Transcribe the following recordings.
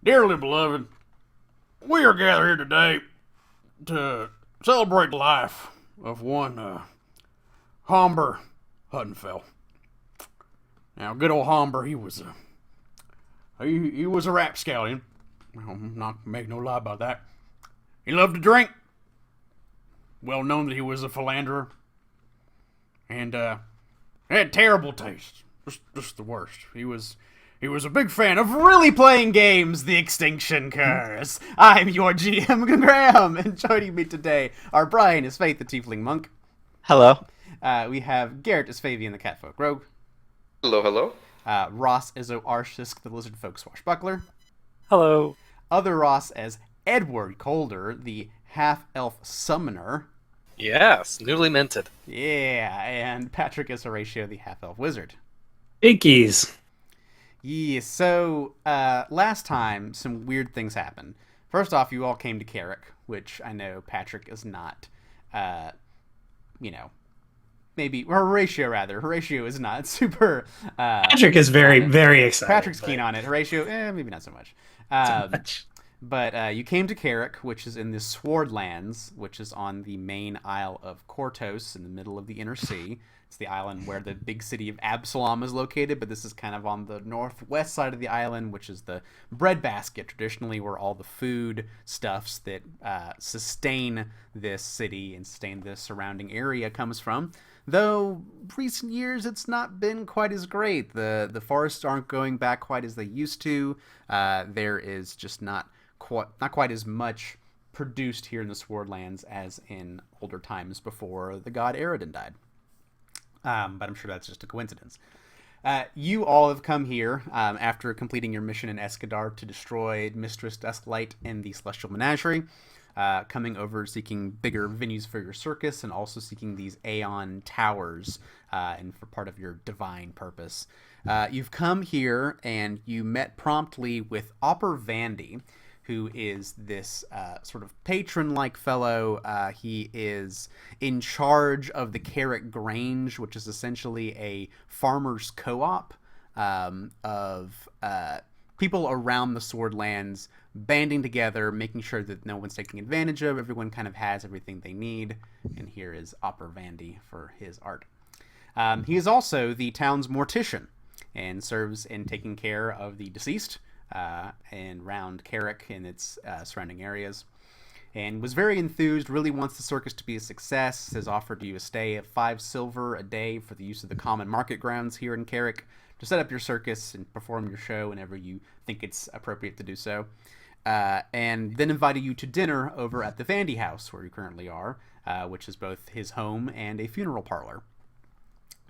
Dearly beloved, we are gathered here today to celebrate the life of one Homber Huttonfell. Now, good old Homber, he was a rapscallion. I'm not making no lie about that. He loved to drink. Well known that he was a philanderer. And had terrible taste. Just the worst. He was a big fan of really playing games, the Extinction Curse. I'm your GM, Graham, and joining me today are Brian as Faith the Tiefling Monk. Hello. We have Garrett as Fabian the Catfolk Rogue. Hello, hello. Ross as Oarshisk the Lizardfolk Swashbuckler. Hello. Other Ross as Edward Colder, the half-elf summoner. Yes, newly minted. Yeah, and Patrick as Horatio, the half-elf wizard. Inkies. Yeah, so last time some weird things happened. First off, you all came to Carrick, which I know Patrick is not, maybe, or Horatio rather. Horatio is not super. Patrick is very excited. Patrick's keen on it. Horatio, maybe not so much. But you came to Carrick, which is in the Swordlands, which is on the main Isle of Kortos in the middle of the Inner Sea. It's the island where the big city of Absalom is located, but this is kind of on the northwest side of the island, which is the breadbasket, traditionally where all the food stuffs that sustain this city and sustain this surrounding area comes from. Though recent years it's not been quite as great. The forests aren't going back quite as they used to. There is just not quite as much produced here in the Swordlands as in older times before the god Aroden died. But I'm sure that's just a coincidence. You all have come here after completing your mission in Escadar to destroy Mistress Dusklight and the Celestial Menagerie, coming over seeking bigger venues for your circus and also seeking these Aeon Towers and for part of your divine purpose. You've come here and you met promptly with Opper Vandy, who is this sort of patron-like fellow. He is in charge of the Carrick Grange, which is essentially a farmers' co-op of people around the Swordlands banding together, making sure that no one's taking advantage of. Everyone kind of has everything they need. And here is Opper Vandy for his art. He is also the town's mortician and serves in taking care of the deceased and round Carrick and its surrounding areas, and was very enthused, really wants the circus to be a success, has offered you a stay of 5 silver a day for the use of the common market grounds here in Carrick to set up your circus and perform your show whenever you think it's appropriate to do so, and then invited you to dinner over at the Vandy House, where you currently are, which is both his home and a funeral parlor.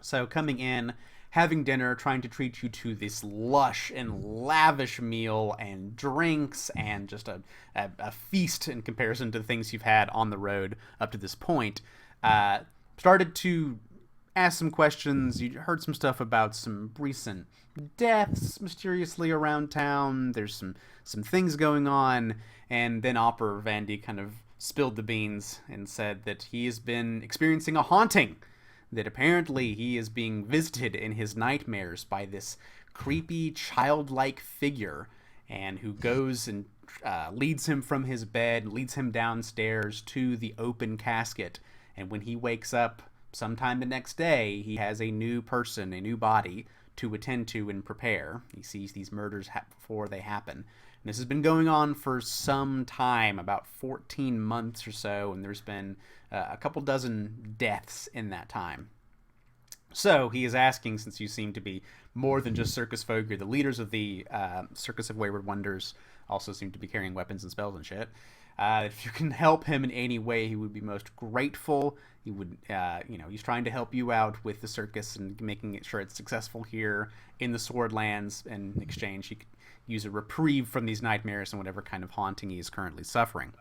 So coming in, having dinner, trying to treat you to this lush and lavish meal and drinks and just a feast in comparison to the things you've had on the road up to this point. Started to ask some questions. You heard some stuff about some recent deaths mysteriously around town. There's some things going on. And then Opera Vandy kind of spilled the beans and said that he has been experiencing a haunting, that apparently he is being visited in his nightmares by this creepy childlike figure, and who goes and leads him from his bed, leads him downstairs to the open casket, and when he wakes up sometime the next day, he has a new person, a new body to attend to and prepare. He sees these murders before they happen. And this has been going on for some time, about 14 months or so, and there's been a couple dozen deaths in that time. So he is asking, since you seem to be more than just circus folk, you're the leaders of the Circus of Wayward Wonders, also seem to be carrying weapons and spells and shit. If you can help him in any way, he would be most grateful. He would, he's trying to help you out with the circus and making sure it's successful here in the Swordlands. And in exchange, he could use a reprieve from these nightmares and whatever kind of haunting he is currently suffering.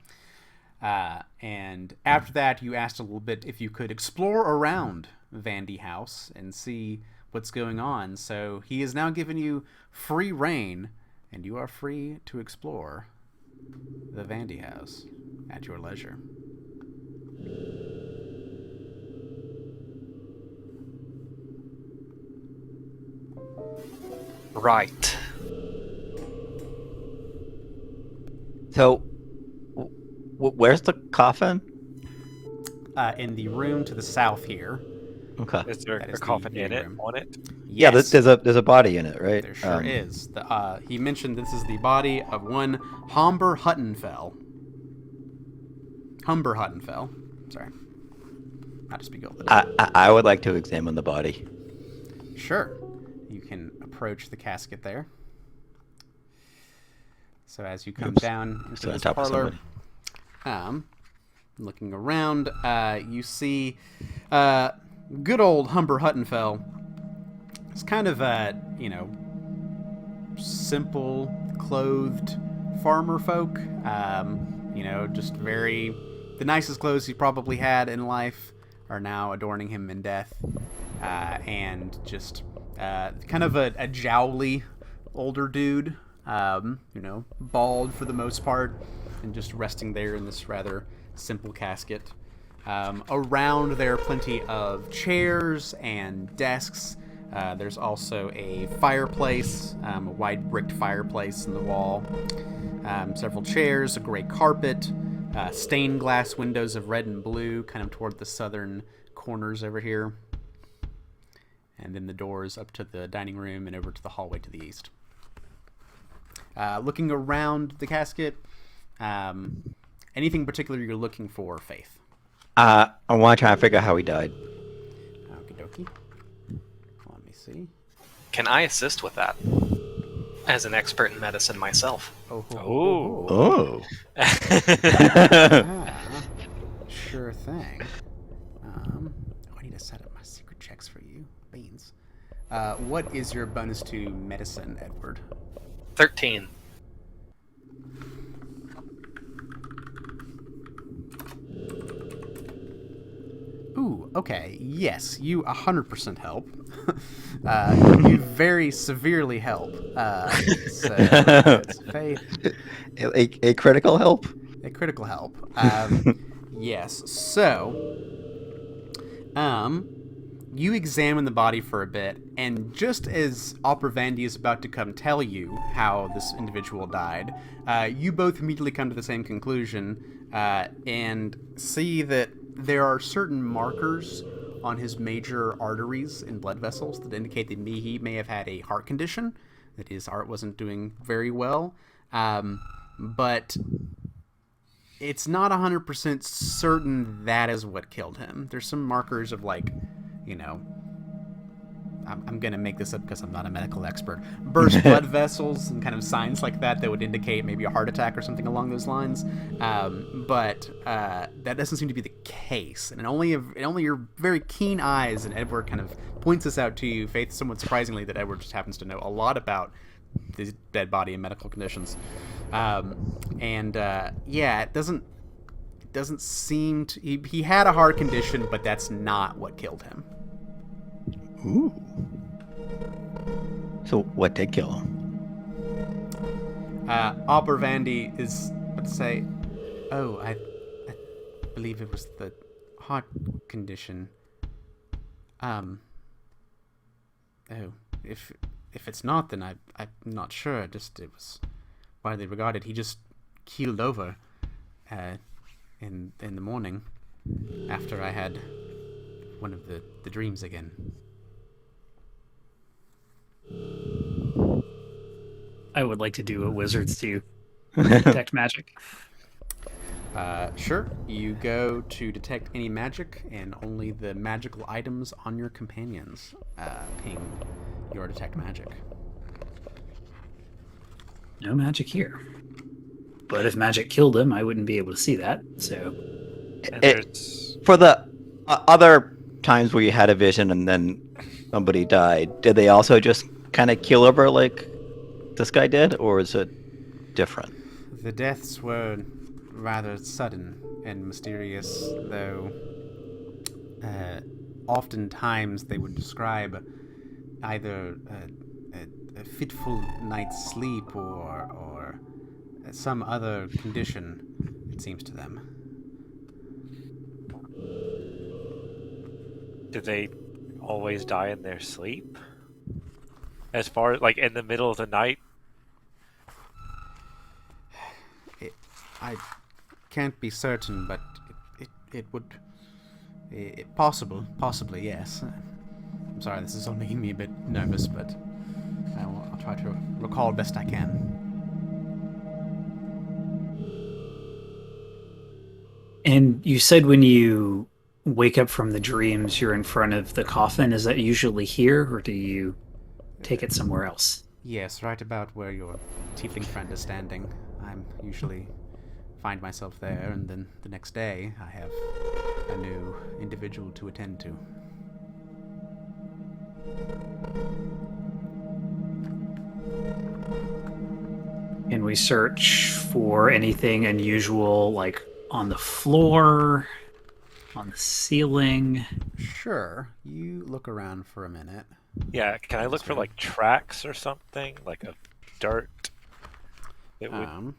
And after that, you asked a little bit if you could explore around Vandy House and see what's going on. So he has now given you free reign, and you are free to explore the Vandy House at your leisure. Right. So, where's the coffin? In the room to the south here. Okay. Is there That a is the coffin viewing in it? room. On it? Yeah, Yes, there's a body in it, right? there sure is. He mentioned this is the body of one Humber Huttonfell. Humber Huttonfell. Sorry. Not to speak over the I would like to examine the body. Sure. You can approach the casket there. So as you come down into Still on this top of parlor, looking around, you see good old Humber Huttonfell. It's kind of simple clothed farmer folk. Just the nicest clothes he probably had in life are now adorning him in death. And just kind of a jowly older dude, bald for the most part, and just resting there in this rather simple casket. Around there are plenty of chairs and desks. There's also a fireplace, a wide bricked fireplace in the wall. Several chairs, a gray carpet, stained glass windows of red and blue, kind of toward the southern corners over here. And then the doors up to the dining room and over to the hallway to the east. Looking around the casket, anything particular you're looking for, Faith? I want to try and figure out how he died. Okie dokie. Let me see. Can I assist with that? As an expert in medicine myself. Oh. Sure thing. I need to set up my secret checks for you. Beans. What is your bonus to medicine, Edward? 13. Ooh, okay. Yes, you 100% help. You very severely help. So it's Faith. A critical help? A critical help. Yes. So, you examine the body for a bit, and just as Opera Vandy is about to come tell you how this individual died, you both immediately come to the same conclusion and see that there are certain markers on his major arteries and blood vessels that indicate that he may have had a heart condition, that his heart wasn't doing very well. But it's not 100% certain that is what killed him. There's some markers of I'm going to make this up because I'm not a medical expert. Burst blood vessels and kind of signs like that would indicate maybe a heart attack or something along those lines. But that doesn't seem to be the case. And only your very keen eyes, and Edward kind of points this out to you, Faith, somewhat surprisingly, that Edward just happens to know a lot about the dead body and medical conditions. It doesn't seem to... He had a heart condition, but that's not what killed him. Ooh. So what did kill him? Opera Vandy is, let's say, I believe it was the heart condition. If it's not, then I'm not sure. Just it was widely regarded. He just keeled over in the morning after I had one of the dreams again. I would like to do what wizards do. Detect magic. Sure. You go to detect any magic, and only the magical items on your companions ping your detect magic. No magic here. But if magic killed him, I wouldn't be able to see that. So, For the other times where you had a vision and then somebody died, did they also just kind of keel over like this guy did, or is it different? The deaths were rather sudden and mysterious, though oftentimes they would describe either a fitful night's sleep or some other condition, it seems to them. Do they always die in their sleep? As far as, like, in the middle of the night? I can't be certain, but it would... possibly, yes. I'm sorry, this is all making me a bit nervous, but I'll try to recall best I can. And you said when you wake up from the dreams, you're in front of the coffin. Is that usually here, or do you take it somewhere else? Yes, right about where your tiefling friend is standing. I'm usually find myself there, and then the next day I have a new individual to attend to. Can we search for anything unusual, like on the floor, on the ceiling? Sure, you look around for a minute. Yeah, can I look for like tracks or something, like of dirt? It would.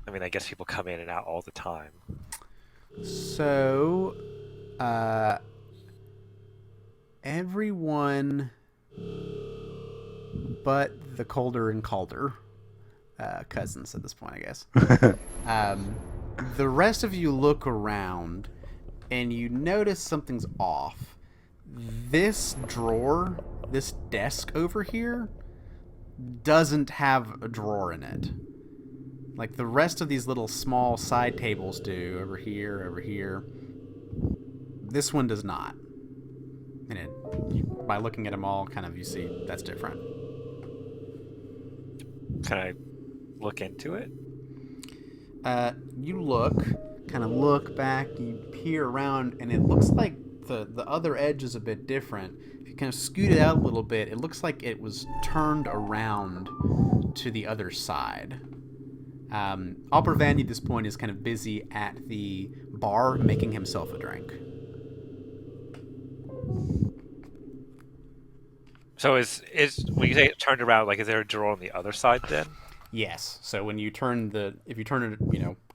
I mean, I guess people come in and out all the time. So, everyone but the Colder and Calder cousins at this point, I guess. The rest of you look around, and you notice something's off. This drawer, this desk over here, doesn't have a drawer in it. Like the rest of these little small side tables do, over here. This one does not. And by looking at them all, kind of you see that's different. Can I look into it? You look back, you peer around, and it looks like the other edge is a bit different. If you kind of scoot it out a little bit, it looks like it was turned around to the other side. Opera Vandy at this point is kind of busy at the bar making himself a drink. So is when you say it turned around, like is there a drawer on the other side then? Yes. So when you turn if you turn it,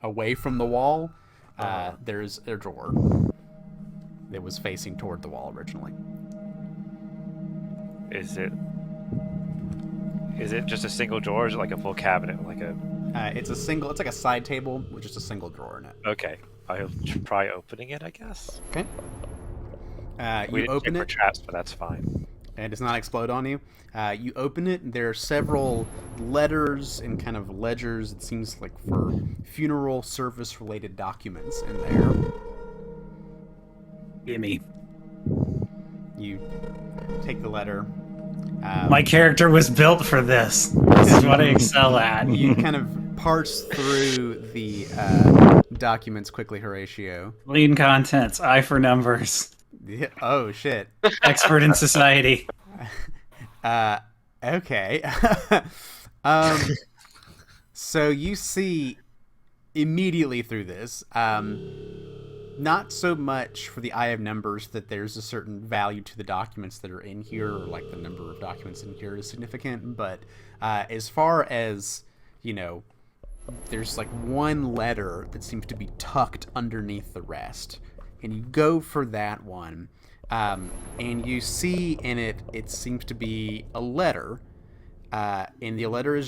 away from the wall, there's a drawer that was facing toward the wall originally. Is it just a single drawer, or is it like a full cabinet, like a? It's like a side table with just a single drawer in it. Okay, I'll try opening it, I guess. Okay. We You didn't open check for it, traps, but that's fine. and it does not explode on you. You open it, and there are several letters and kind of ledgers, it seems like for funeral service-related documents in there. Gimme. You take the letter. My character was built for this. This is what I excel at. You kind of parse through the documents quickly, Horatio. Lean contents, eye for numbers. Yeah, oh, shit. Expert in society. Okay. So you see immediately through this, not so much for the eye of numbers that there's a certain value to the documents that are in here, or like the number of documents in here is significant, but as far as, there's like one letter that seems to be tucked underneath the rest, and you go for that one, and you see in it seems to be a letter, and the letter is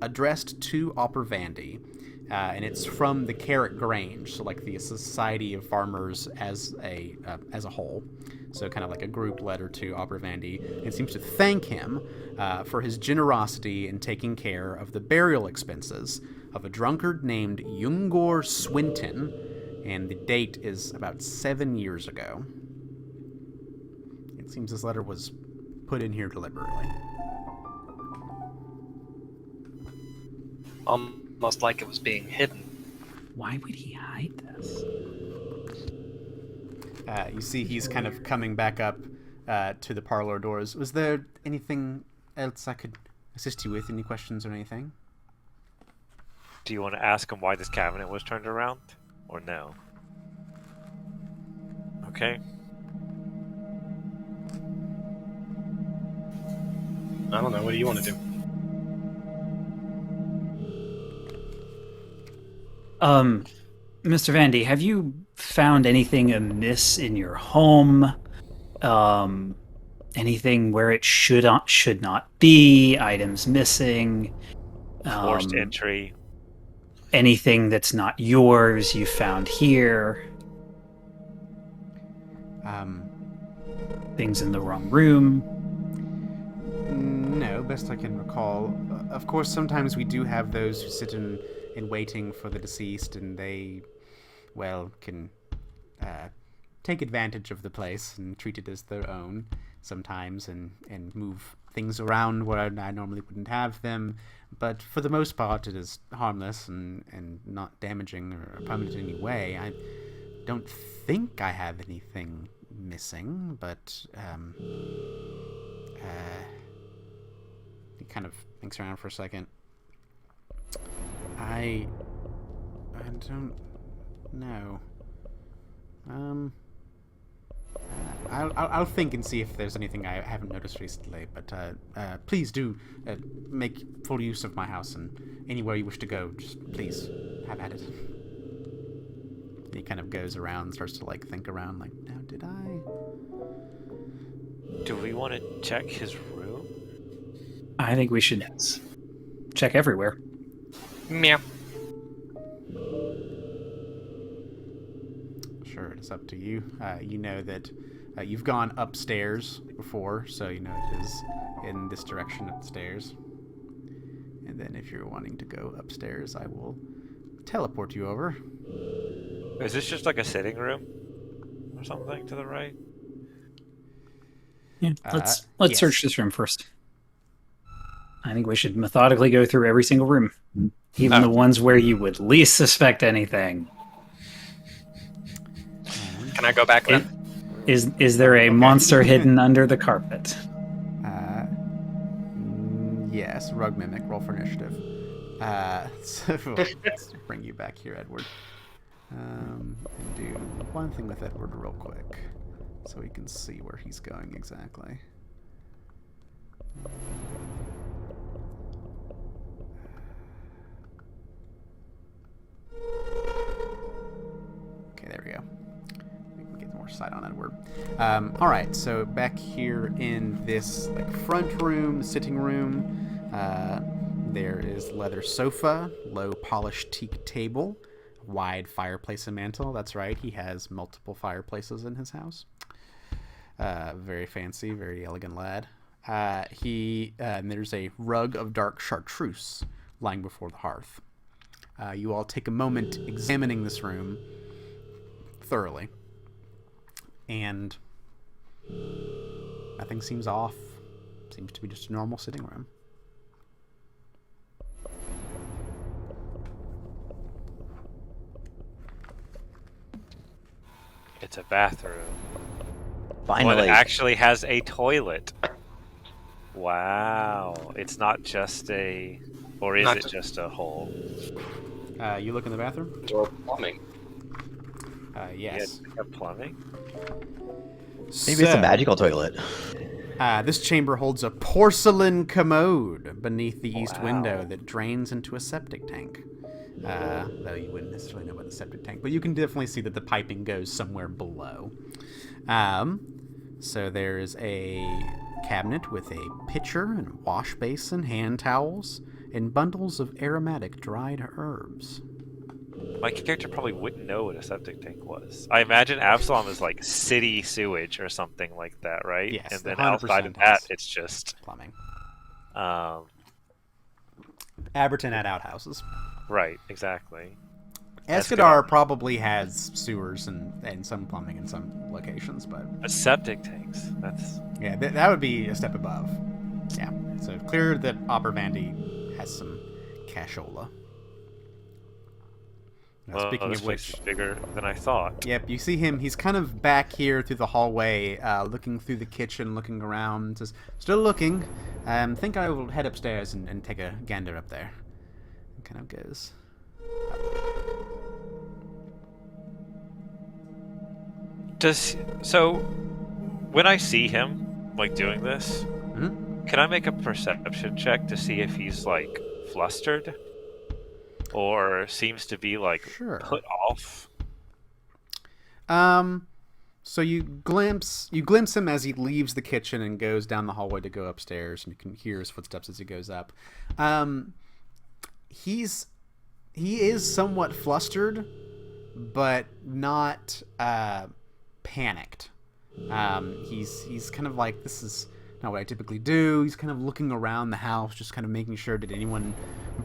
addressed to Opera Vandy. And it's from the Carrot Grange, so like the Society of Farmers as a whole. So kind of like a group letter to Opera Vandy. It seems to thank him for his generosity in taking care of the burial expenses of a drunkard named Yungor Swinton, and the date is about 7 years ago. It seems this letter was put in here deliberately. Almost like it was being hidden. Why would he hide this? You see he's kind of coming back up to the parlor doors. Was there anything else I could assist you with? Any questions or anything? Do you want to ask him why this cabinet was turned around, or no? Okay. I don't know. What do you want to do? Mr. Vandy, have you found anything amiss in your home? Anything where it should not be? Items missing? Forced entry. anything that's not yours you found here? Things in the wrong room? No, best I can recall. Of course, sometimes we do have those who sit in waiting for the deceased, and they, well, can take advantage of the place and treat it as their own sometimes, and move things around where I normally wouldn't have them. But for the most part, it is harmless and not damaging or permanent in any way. I don't think I have anything missing, but he kind of thinks around for a second. I don't know. I'll think and see if there's anything I haven't noticed recently. But please do make full use of my house, and anywhere you wish to go, just please have at it. He kind of goes around, starts to like think around, like, now did I? Do we want to check his room? I think we should check everywhere. Yeah. Sure, it's up to you. You know that you've gone upstairs before, so you know it is in this direction upstairs. And then if you're wanting to go upstairs, I will teleport you over. Is this just like a sitting room or something to the right? Yeah, let's yes. search this room first. I think we should methodically go through every single room, even the ones where you would least suspect anything. Can I go back then? Is there a monster hidden under the carpet? Yes, rug mimic. Roll for initiative. So let's bring you back here, Edward. And do one thing with Edward real quick, so we can see where he's going exactly. Okay, there we go. We can get more sight on Edward. All right, so back here in this like front room, sitting room, there is leather sofa, low polished teak table, wide fireplace and mantle. That's right, he has multiple fireplaces in his house. Very fancy, very elegant lad. And there's a rug of dark chartreuse lying before the hearth. You all take a moment examining this room thoroughly, and nothing seems off. Seems to be just a normal sitting room. It's a bathroom. Finally. Well, it actually has a toilet. Wow. It's not just a... Or is it just a hole? You look in the bathroom? Or plumbing. Yes. Yeah, plumbing? Maybe it's a magical toilet. This chamber holds a porcelain commode beneath the east window that drains into a septic tank. Though you wouldn't necessarily know about the septic tank, but you can definitely see that the piping goes somewhere below. So there's a cabinet with a pitcher and wash basin, hand towels, and bundles of aromatic dried herbs. My character probably wouldn't know what a septic tank was. I imagine Absalom is like city sewage or something like that, right? Yes, and then 100% outside of that, it's just plumbing. Aberton had outhouses. Right, exactly. Escadar probably has sewers and some plumbing in some locations, but septic tanks. That's that would be a step above. Yeah, so clear that Opera Vandy has some cashola. Now, speaking this of which, place is bigger than I thought. Yep, you see him. He's kind of back here through the hallway, looking through the kitchen, looking around. Says, "Still looking. Think I will head upstairs and take a gander up there." And kind of goes up. So when I see him like doing this, can I make a perception check to see if he's like flustered or seems to be like put off? So you glimpse him as he leaves the kitchen and goes down the hallway to go upstairs, and you can hear his footsteps as he goes up. He's he is somewhat flustered, but not panicked. He's kind of like, this is not what I typically do. He's kind of looking around the house, just kind of making sure, did anyone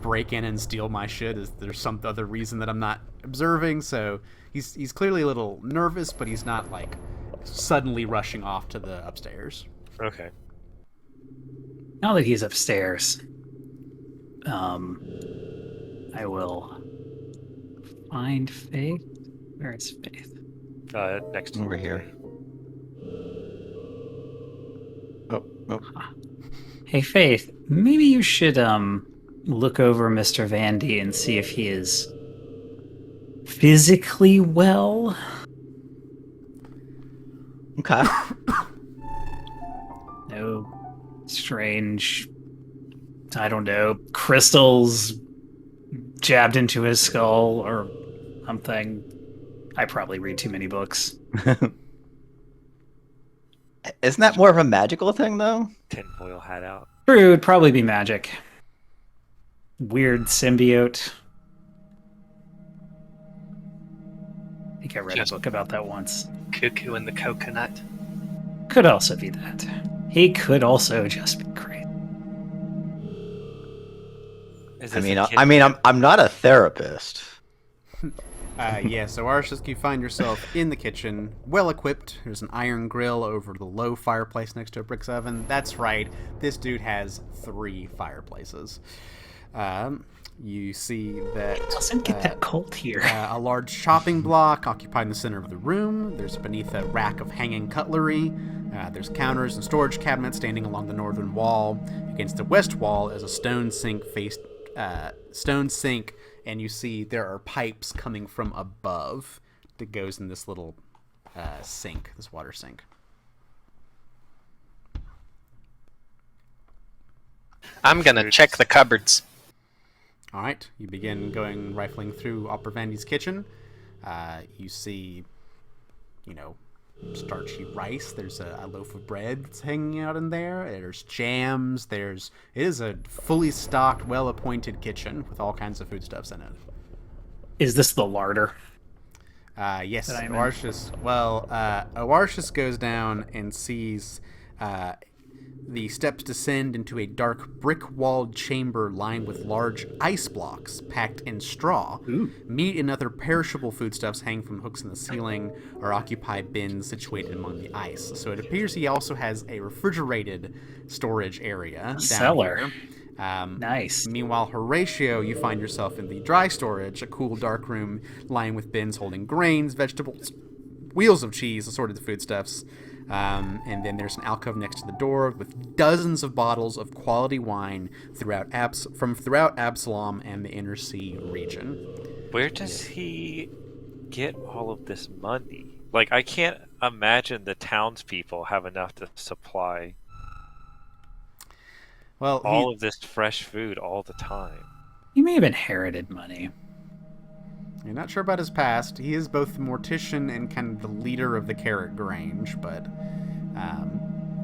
break in and steal my shit? Is there some other reason that I'm not observing? So he's clearly a little nervous, but he's not like suddenly rushing off to the upstairs. Okay. Now that he's upstairs, I will find Faith. Where is Faith? Next to Over here. Oh. Hey, Faith, maybe you should look over Mr. Vandy and see if he is physically well. Okay. No strange, I don't know, crystals jabbed into his skull or something. I probably read too many books. Isn't that more of a magical thing, though? tinfoil hat out. True, it'd probably be magic. Weird symbiote. I think I read a book about that once. Cuckoo and the coconut. Could also be that. He could also just be crazy. Is I this mean, a kid- I'm not a therapist. Yeah, so Arshis, you find yourself in the kitchen, well equipped. There's an iron grill over the low fireplace next to a brick oven. That's right, this dude has 3 fireplaces. You see that Doesn't get that cold here. a large chopping block occupied in the center of the room. There's beneath a rack of hanging cutlery. There's counters and storage cabinets standing along the northern wall. Against the west wall is a stone sink and you see there are pipes coming from above that goes in this little sink, this water sink. I'm gonna check the cupboards. All right, you begin rifling through Opera Vandy's kitchen. You see, starchy rice. There's a loaf of bread that's hanging out in there. There's jams. It is a fully stocked, well-appointed kitchen with all kinds of foodstuffs in it. Is this the larder? Yes, That I'm in? Oartius goes down and sees the steps descend into a dark brick-walled chamber lined with large ice blocks packed in straw. Ooh. Meat and other perishable foodstuffs hang from hooks in the ceiling or occupy bins situated among the ice. So it appears he also has a refrigerated storage area down cellar. here. Nice. Meanwhile, Horatio, you find yourself in the dry storage, a cool, dark room lined with bins holding grains, vegetables, wheels of cheese, assorted foodstuffs. And then there's an alcove next to the door with dozens of bottles of quality wine from throughout Absalom and the Inner Sea region. Where does he get all of this money? Like, I can't imagine the townspeople have enough to supply Well, all of this fresh food all the time. He may have inherited money. you're not sure about his past. He is both the mortician and kind of the leader of the Carrot Grange, but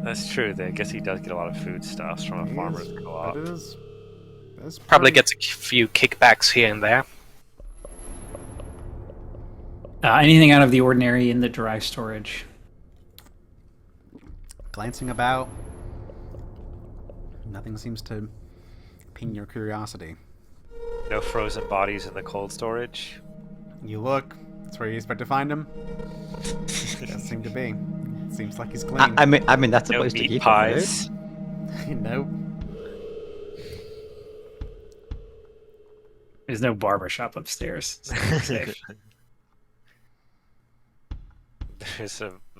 That's true. I guess he does get a lot of foodstuffs from a farmer's co-op. But that's Probably gets a few kickbacks here and there. Anything out of the ordinary in the dry storage? glancing about. Nothing seems to pique your curiosity. No frozen bodies in the cold storage. You look. That's where you expect to find him. Doesn't seem to be. Seems like he's clean. I mean that's a No place to meat keep pies. Nope. There's no barbershop upstairs. So I'm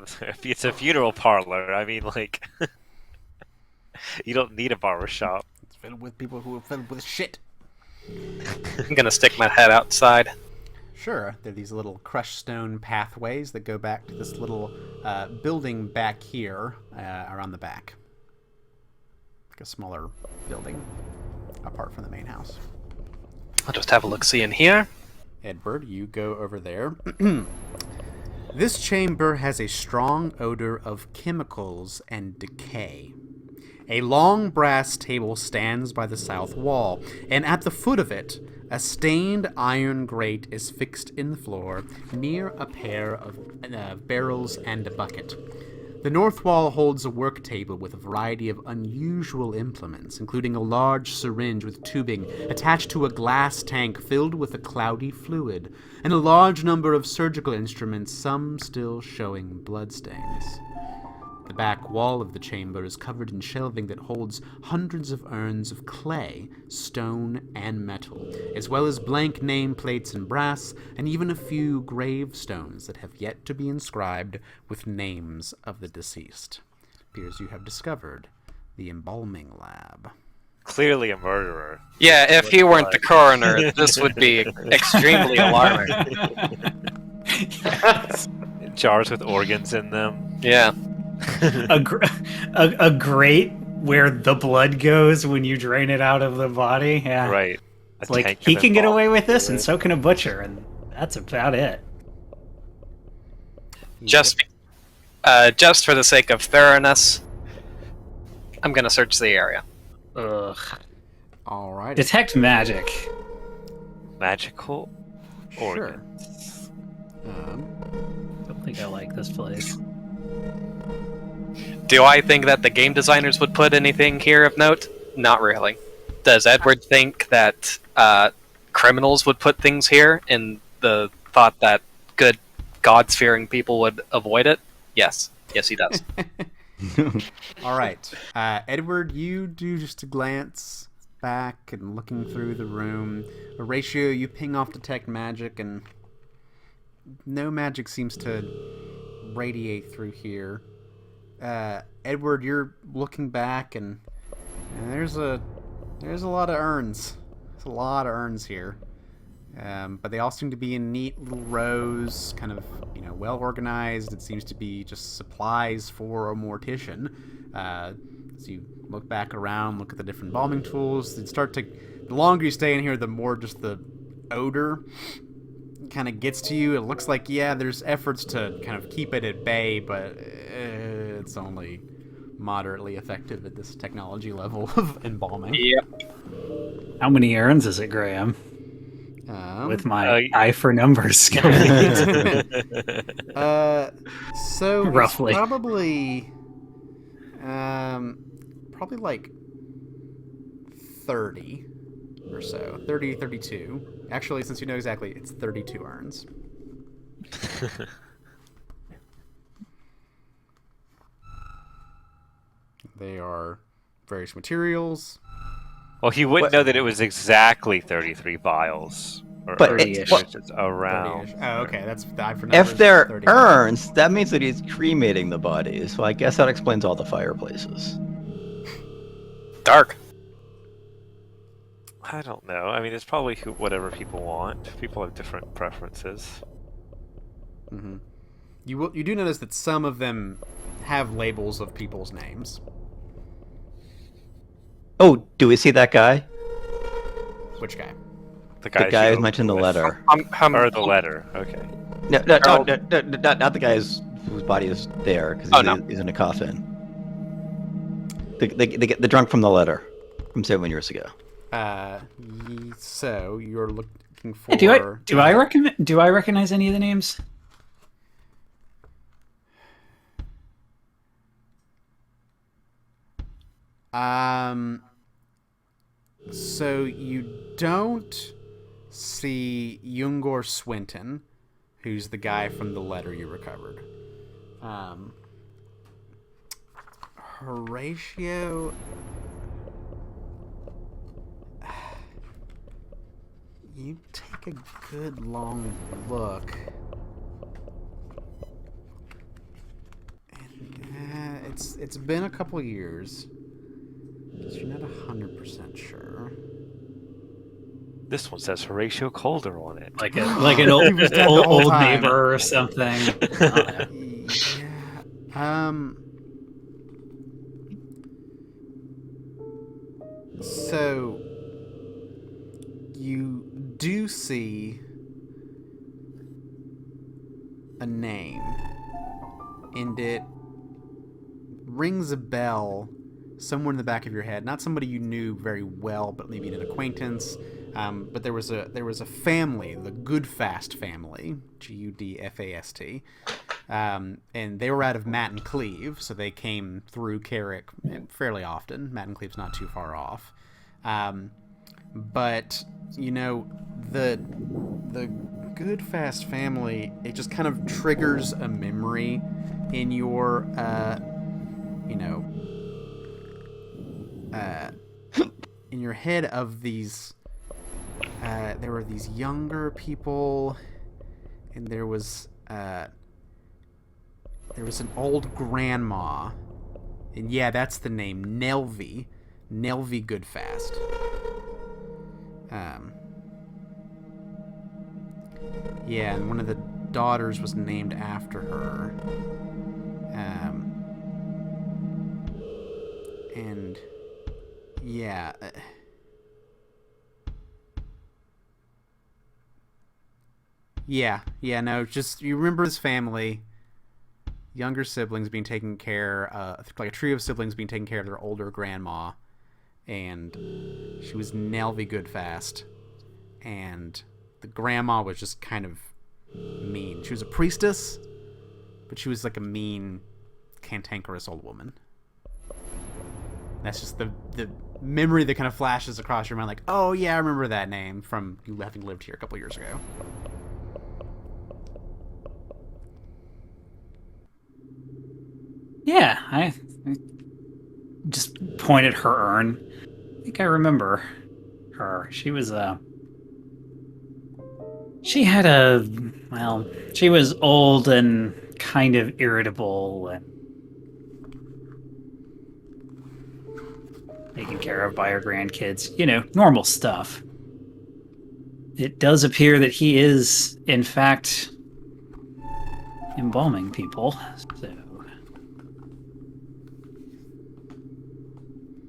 safe. It's a funeral parlor. I mean, like, you don't need a barber shop. It's filled with people who are filled with shit. I'm gonna stick my head outside. Sure, there are these little crushed stone pathways that go back to this little building back here, around the back. Like a smaller building, apart from the main house. I'll just have a look-see in here. Edward, you go over there. This chamber has a strong odor of chemicals and decay. A long brass table stands by the south wall, and at the foot of it, a stained iron grate is fixed in the floor near a pair of barrels and a bucket. The north wall holds a work table with a variety of unusual implements, including a large syringe with tubing attached to a glass tank filled with a cloudy fluid, and a large number of surgical instruments, some still showing bloodstains. The back wall of the chamber is covered in shelving that holds hundreds of urns of clay, stone, and metal, as well as blank nameplates in brass, and even a few gravestones that have yet to be inscribed with names of the deceased. It appears you have discovered the embalming lab. Clearly a murderer. Yeah, if he weren't the coroner, this would be extremely alarming. Yes. Jars with organs in them. Yeah. a grate where the blood goes when you drain it out of the body. Yeah. Right. It's like, he can get away with this, and so can a butcher, and that's about it. Just for the sake of thoroughness, I'm gonna search the area. Ugh. All right. Detect magic. Magical Sure. organs. Don't think I like this place. Do I think that the game designers would put anything here of note? Not really. Does Edward think that criminals would put things here in the thought that good God-fearing people would avoid it? Yes. Yes, he does. All right. Edward, you do just a glance back and looking through the room. Horatio, you ping off detect magic, and no magic seems to radiate through here. Edward, you're looking back, and there's a lot of urns. There's a lot of urns here. But they all seem to be in neat little rows, kind of, well organized. It seems to be just supplies for a mortician. As you look back around, look at the different embalming tools, the longer you stay in here, the more just the odor kind of gets to you. It looks like, there's efforts to kind of keep it at bay, but it's only moderately effective at this technology level of embalming. Yep. How many urns is it, Graham? With my eye for numbers skills. So Roughly. it's probably like 30 or so. 30, 32. Actually, since you know exactly, it's 32 urns. They are various materials. Well, he wouldn't know that it was exactly 33 vials. Or But or it's- just around. 30-ish. Oh, okay. That's the eye for numbers. If they're 30. urns, that means that he's cremating the bodies. So I guess that explains all the fireplaces. Dark. I don't know. I mean, it's probably whatever people want. People have different preferences. Mm-hmm. You do notice that some of them have labels of people's names. Oh, do we see that guy? Which guy? The The guy you who's mentioned in the opened with. letter. Or the letter. Okay. No, not the guy whose body is there, because he's in a coffin. The drunk from the letter from 7 years ago. So you're looking for. Do I recognize any of the names? So you don't see Yungor Swinton, who's the guy from the letter you recovered. Horatio. You take a good long look. And, it's been a couple years. So you're not 100% sure. This one says Horatio Calder on it. Like an old, He was dead the whole old time. neighbor or something. Yeah. So you do see a name, and it rings a bell somewhere in the back of your head, not somebody you knew very well, but maybe an acquaintance. But there was a family, the Goodfast family, Gudfast, and they were out of Matt and Cleve, so they came through Carrick fairly often. Matt and Cleve's not too far off, but you know the Goodfast family. It just kind of triggers a memory in your in your head of these. There were these younger people, and there was an old grandma, and yeah, that's the name, Nelvy Goodfast. Yeah, and one of the daughters was named after her. And yeah. No, just you remember this family, younger siblings being taken care, like a trio of siblings being taken care of their older grandma, and she was Nelvy Goodfast, and the grandma was just kind of mean. She was a priestess, but she was like a mean, cantankerous old woman. That's just the memory that kind of flashes across your mind, like, oh yeah, I remember that name from you having lived here a couple years ago. Yeah, I just pointed her urn. I think I remember her. She was she was old and kind of irritable and taken care of by her grandkids. You know, normal stuff. It does appear that he is, in fact, embalming people. So.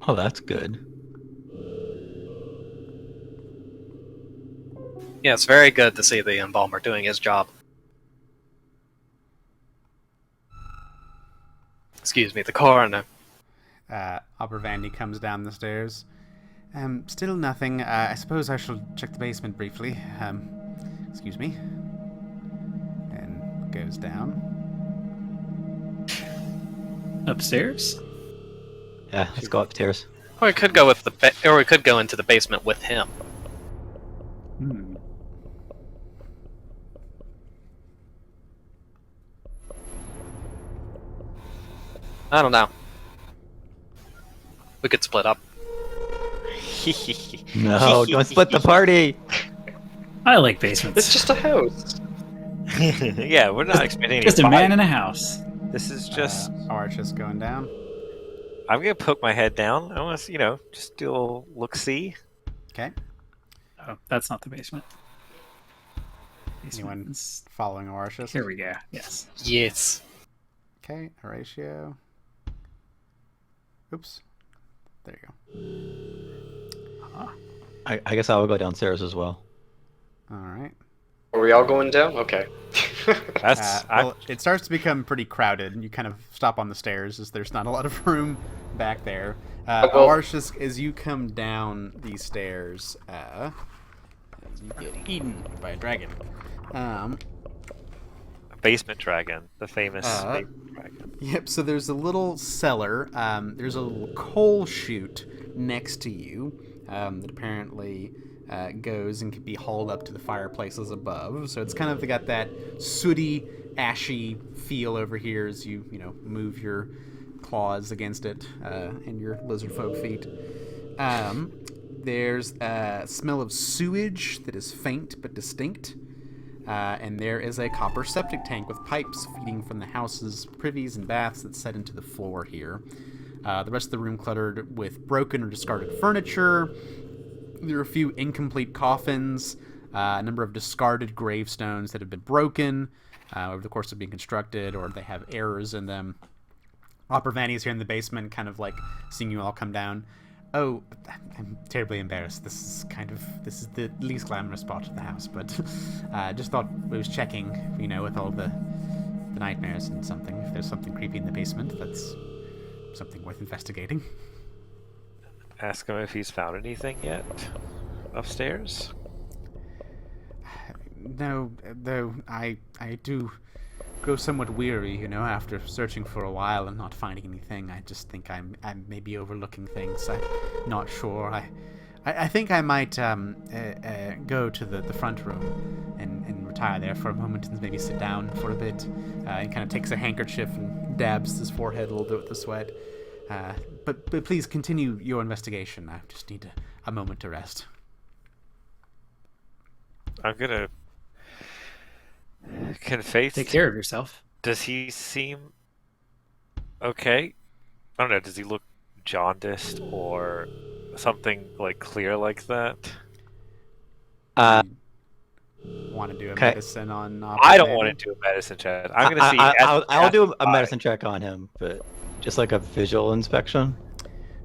Oh, that's good. Yeah, it's very good to see the embalmer doing his job. Excuse me, the coroner. Vandy comes down the stairs. Still nothing. I suppose I shall check the basement briefly. Excuse me. And goes down. Upstairs? Yeah, let's go upstairs. Or we could go with or we could go into the basement with him. I don't know. We could split up. No, don't split the party. I like basements. It's just a house. Yeah, we're not expecting any Just a fight. man in a house. This is just. Arch is going down. I'm gonna poke my head down. I want to, just do a little look-see. Okay. Oh, that's not the basement. Anyone Basement's- following Orishus? Here we go. Yes. Yes. Okay, Horatio. Oops. There you go. I guess I will go downstairs as well. All right. Are we all going down? Okay. That's. It starts to become pretty crowded, and you kind of stop on the stairs as there's not a lot of room back there. Orishus, as you come down these stairs, you get eaten by a dragon. Basement dragon, the famous basement dragon. Yep, so there's a little cellar. There's a little coal chute next to you that apparently goes and can be hauled up to the fireplaces above. So it's kind of got that sooty, ashy feel over here as you move your claws against it and your lizard folk feet. There's a smell of sewage that is faint but distinct. And there is a copper septic tank with pipes feeding from the house's privies and baths that set into the floor here. The rest of the room cluttered with broken or discarded furniture. There are a few incomplete coffins, a number of discarded gravestones that have been broken over the course of being constructed, or they have errors in them. Opera Vanny is here in the basement, kind of like seeing you all come down. Oh, I'm terribly embarrassed. This is the least glamorous spot of the house, but just thought I was checking, with all the nightmares and something. If there's something creepy in the basement, that's something worth investigating. ask him if he's found anything yet upstairs? No, though I do grow somewhat weary, after searching for a while and not finding anything. I just think I'm maybe overlooking things. I'm not sure. I think I might go to the front room and retire there for a moment and maybe sit down for a bit. And kind of takes a handkerchief and dabs his forehead a little bit with the sweat. But please continue your investigation. I just need a moment to rest. I'm gonna. Can Faith Take care of yourself. Does he seem okay? I don't know. Does he look jaundiced or something clear like that? Want to do a Okay. medicine on? I don't want to do a medicine check. I'm gonna see. I'll do a medicine check on him, but just like a visual inspection.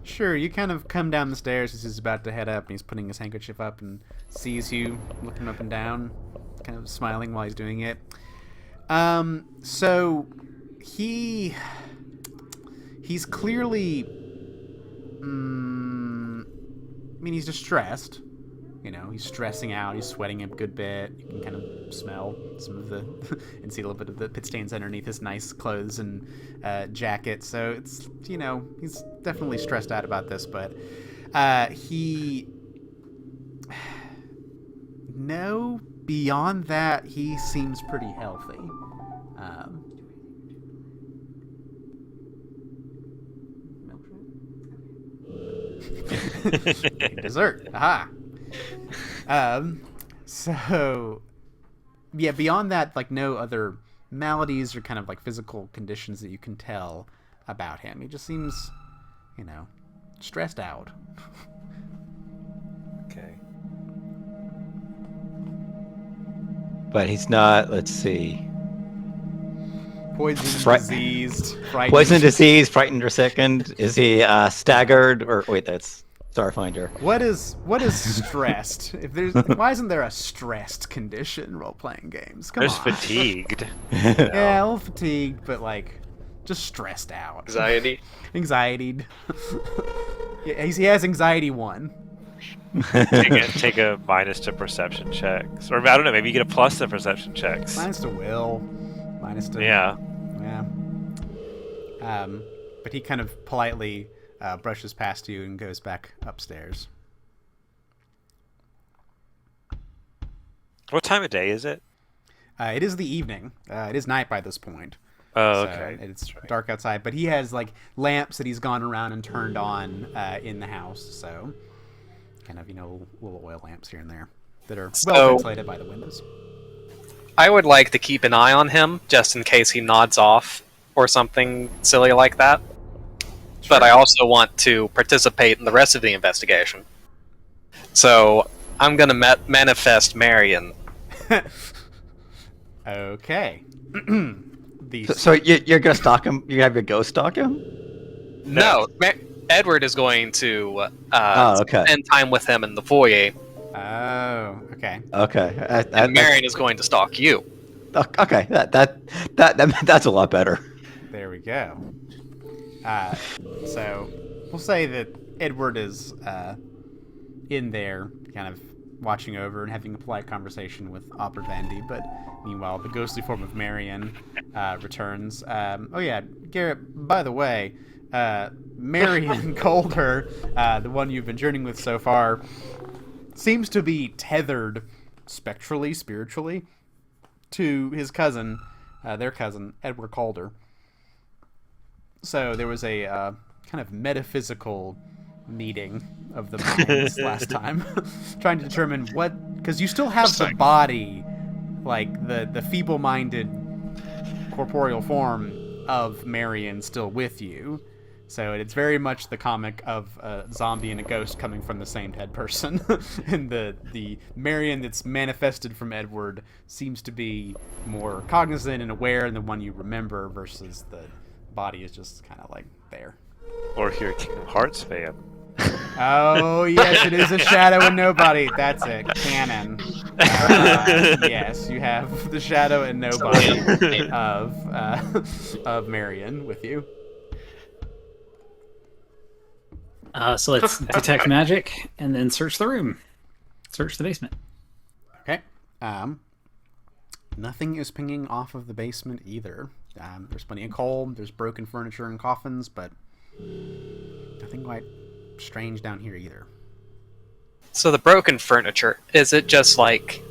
Sure, you kind of come down the stairs as he's about to head up, and he's putting his handkerchief up and sees you looking up and down, kind of smiling while he's doing it. So he's clearly, he's distressed. He's stressing out. He's sweating a good bit. You can kind of smell some of the and see a little bit of the pit stains underneath his nice clothes and jacket. So it's, he's definitely stressed out about this. But beyond that, he seems pretty healthy. Dessert. Aha. So yeah, beyond that, no other maladies or kind of physical conditions that you can tell about him. He just seems, stressed out. Okay. But he's not. Let's see. Poisoned, diseased, frightened. Poison, disease, frightened, or sickened. Is he staggered? Or wait, that's Starfinder. What is stressed? Why isn't there a stressed condition in role-playing games? Come There's on. fatigued. Yeah, a little fatigued, but just stressed out. Anxietied. Yeah, he has anxiety 1. Take a minus to perception checks, or I don't know. Maybe you get a plus to perception checks. Minus to will. Minus to Yeah. But he kind of politely brushes past you and goes back upstairs. What time of day is it? It is the evening. It is night by this point. Oh, So okay. it's dark outside, but he has lamps that he's gone around and turned on in the house. So kind of little oil lamps here and there that are well ventilated by the windows. I would like to keep an eye on him just in case he nods off or something silly like that. But I also want to participate in the rest of the investigation. So I'm going to manifest Marion. Okay. So you're gonna stalk him? You have your ghost stalk him? No, Edward is going to okay. spend time with him in the foyer. Oh, okay. Okay. And Marion is going to stalk you. Okay. That's a lot better. There we go. So we'll say that Edward is in there, kind of watching over and having a polite conversation with Opera Vandy, but meanwhile, the ghostly form of Marion returns. Oh yeah, Garrett, by the way, Marion Calder, the one you've been journeying with so far, seems to be tethered spectrally, spiritually, to his cousin, their cousin, Edward Calder. So there was a kind of metaphysical meeting of the minds last time, trying to determine because you still have the body, the feeble-minded corporeal form of Marion still with you. So it's very much the comic of a zombie and a ghost coming from the same dead person. And the Marion that's manifested from Edward seems to be more cognizant and aware than the one you remember, versus the body is just kind of there. Or if you're a Kingdom Hearts fan. Oh, yes, it is a shadow and nobody. That's it. Canon. Yes, you have the shadow and nobody of Marion with you. So let's detect magic and then search the room. Search the basement. Okay. Nothing is pinging off of the basement either. There's plenty of coal. There's broken furniture and coffins, but nothing quite strange down here either. So the broken furniture, is it just like...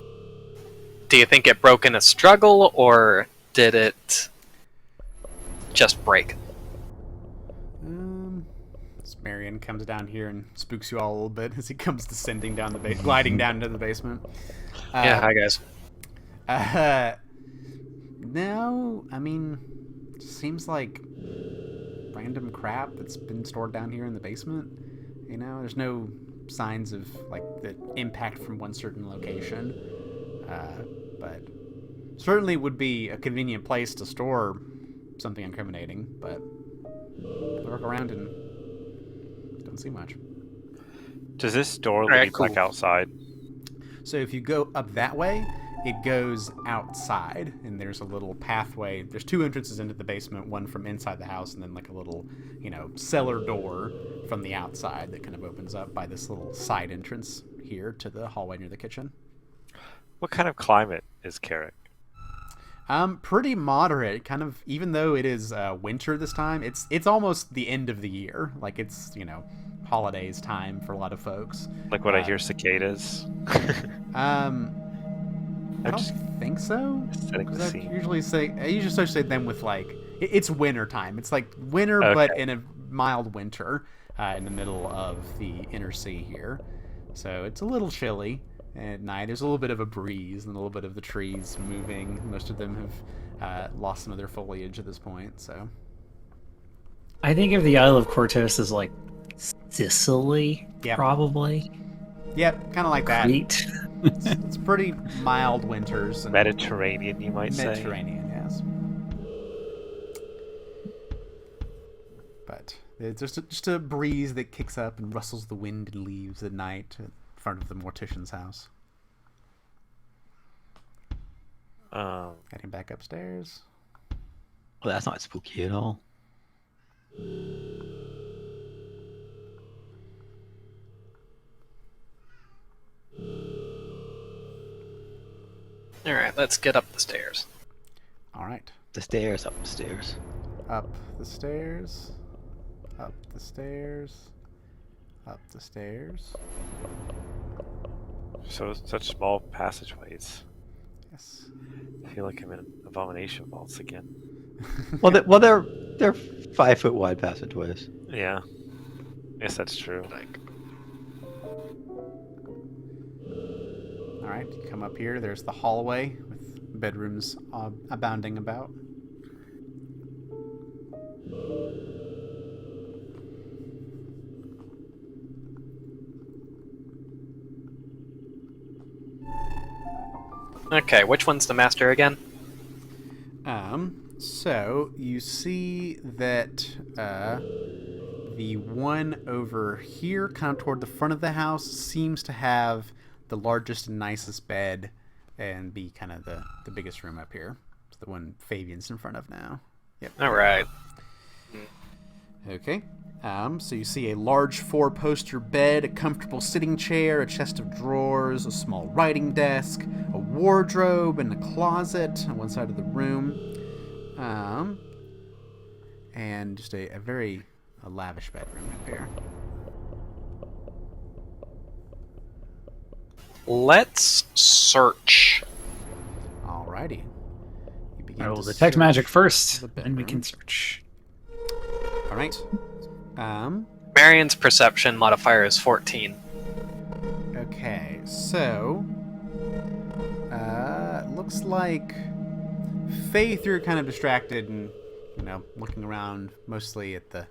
Do you think it broke in a struggle, or did it just break? Marion comes down here and spooks you all a little bit as he comes descending down the gliding down into the basement. Yeah, hi guys. No, I mean, it seems like random crap that's been stored down here in the basement. You know, there's no signs of like the impact from one certain location. But certainly would be a convenient place to store something incriminating. But look around and don't see much. Does this door lead like outside? So if you go up that way, it goes outside, and there's a little pathway. There's two entrances into the basement, one from inside the house, and then like a little, cellar door from the outside that kind of opens up by this little side entrance here to the hallway near the kitchen. What kind of climate is Carrick? Pretty moderate. Kind of, even though it is winter this time, it's almost the end of the year. Like it's holidays time for a lot of folks. Like what I hear cicadas. I don't think so. I usually associate them with like it's winter time. It's like winter, okay, but in a mild winter in the middle of the inner sea here. So it's a little chilly at night. There's a little bit of a breeze and a little bit of the trees moving. Most of them have lost some of their foliage at this point. So I think of the Isle of Cortos as like Sicily, probably. Yep, kind of like Crete. That. It's pretty mild winters. And Mediterranean, you might say. Mediterranean, yes. But it's just a breeze that kicks up and rustles the wind and leaves at night in front of the mortician's house. Heading back upstairs. Well, that's not spooky at all. Alright, let's get up the stairs. Alright. The stairs, up the stairs. Up the stairs. Up the stairs. Up the stairs. So such small passageways. Yes. I feel like I'm in abomination vaults again. They're 5 foot wide passageways. Yeah. Yes, that's true. Alright, you come up here. There's the hallway with bedrooms abounding about. Okay, which one's the master again? So you see that the one over here, kind of toward the front of the house, seems to have the largest and nicest bed and be kind of the biggest room up here. It's the one Fabian's in front of now. Yep. Alright. Okay. So you see a large 4-poster bed, a comfortable sitting chair, a chest of drawers, a small writing desk, a wardrobe, and a closet on one side of the room. And just a very lavish bedroom up here. Let's search. Alrighty. I will detect magic first, and we can search. Alright. Marion's perception modifier is 14. Okay, so looks like Faith, you're kind of distracted and looking around mostly at the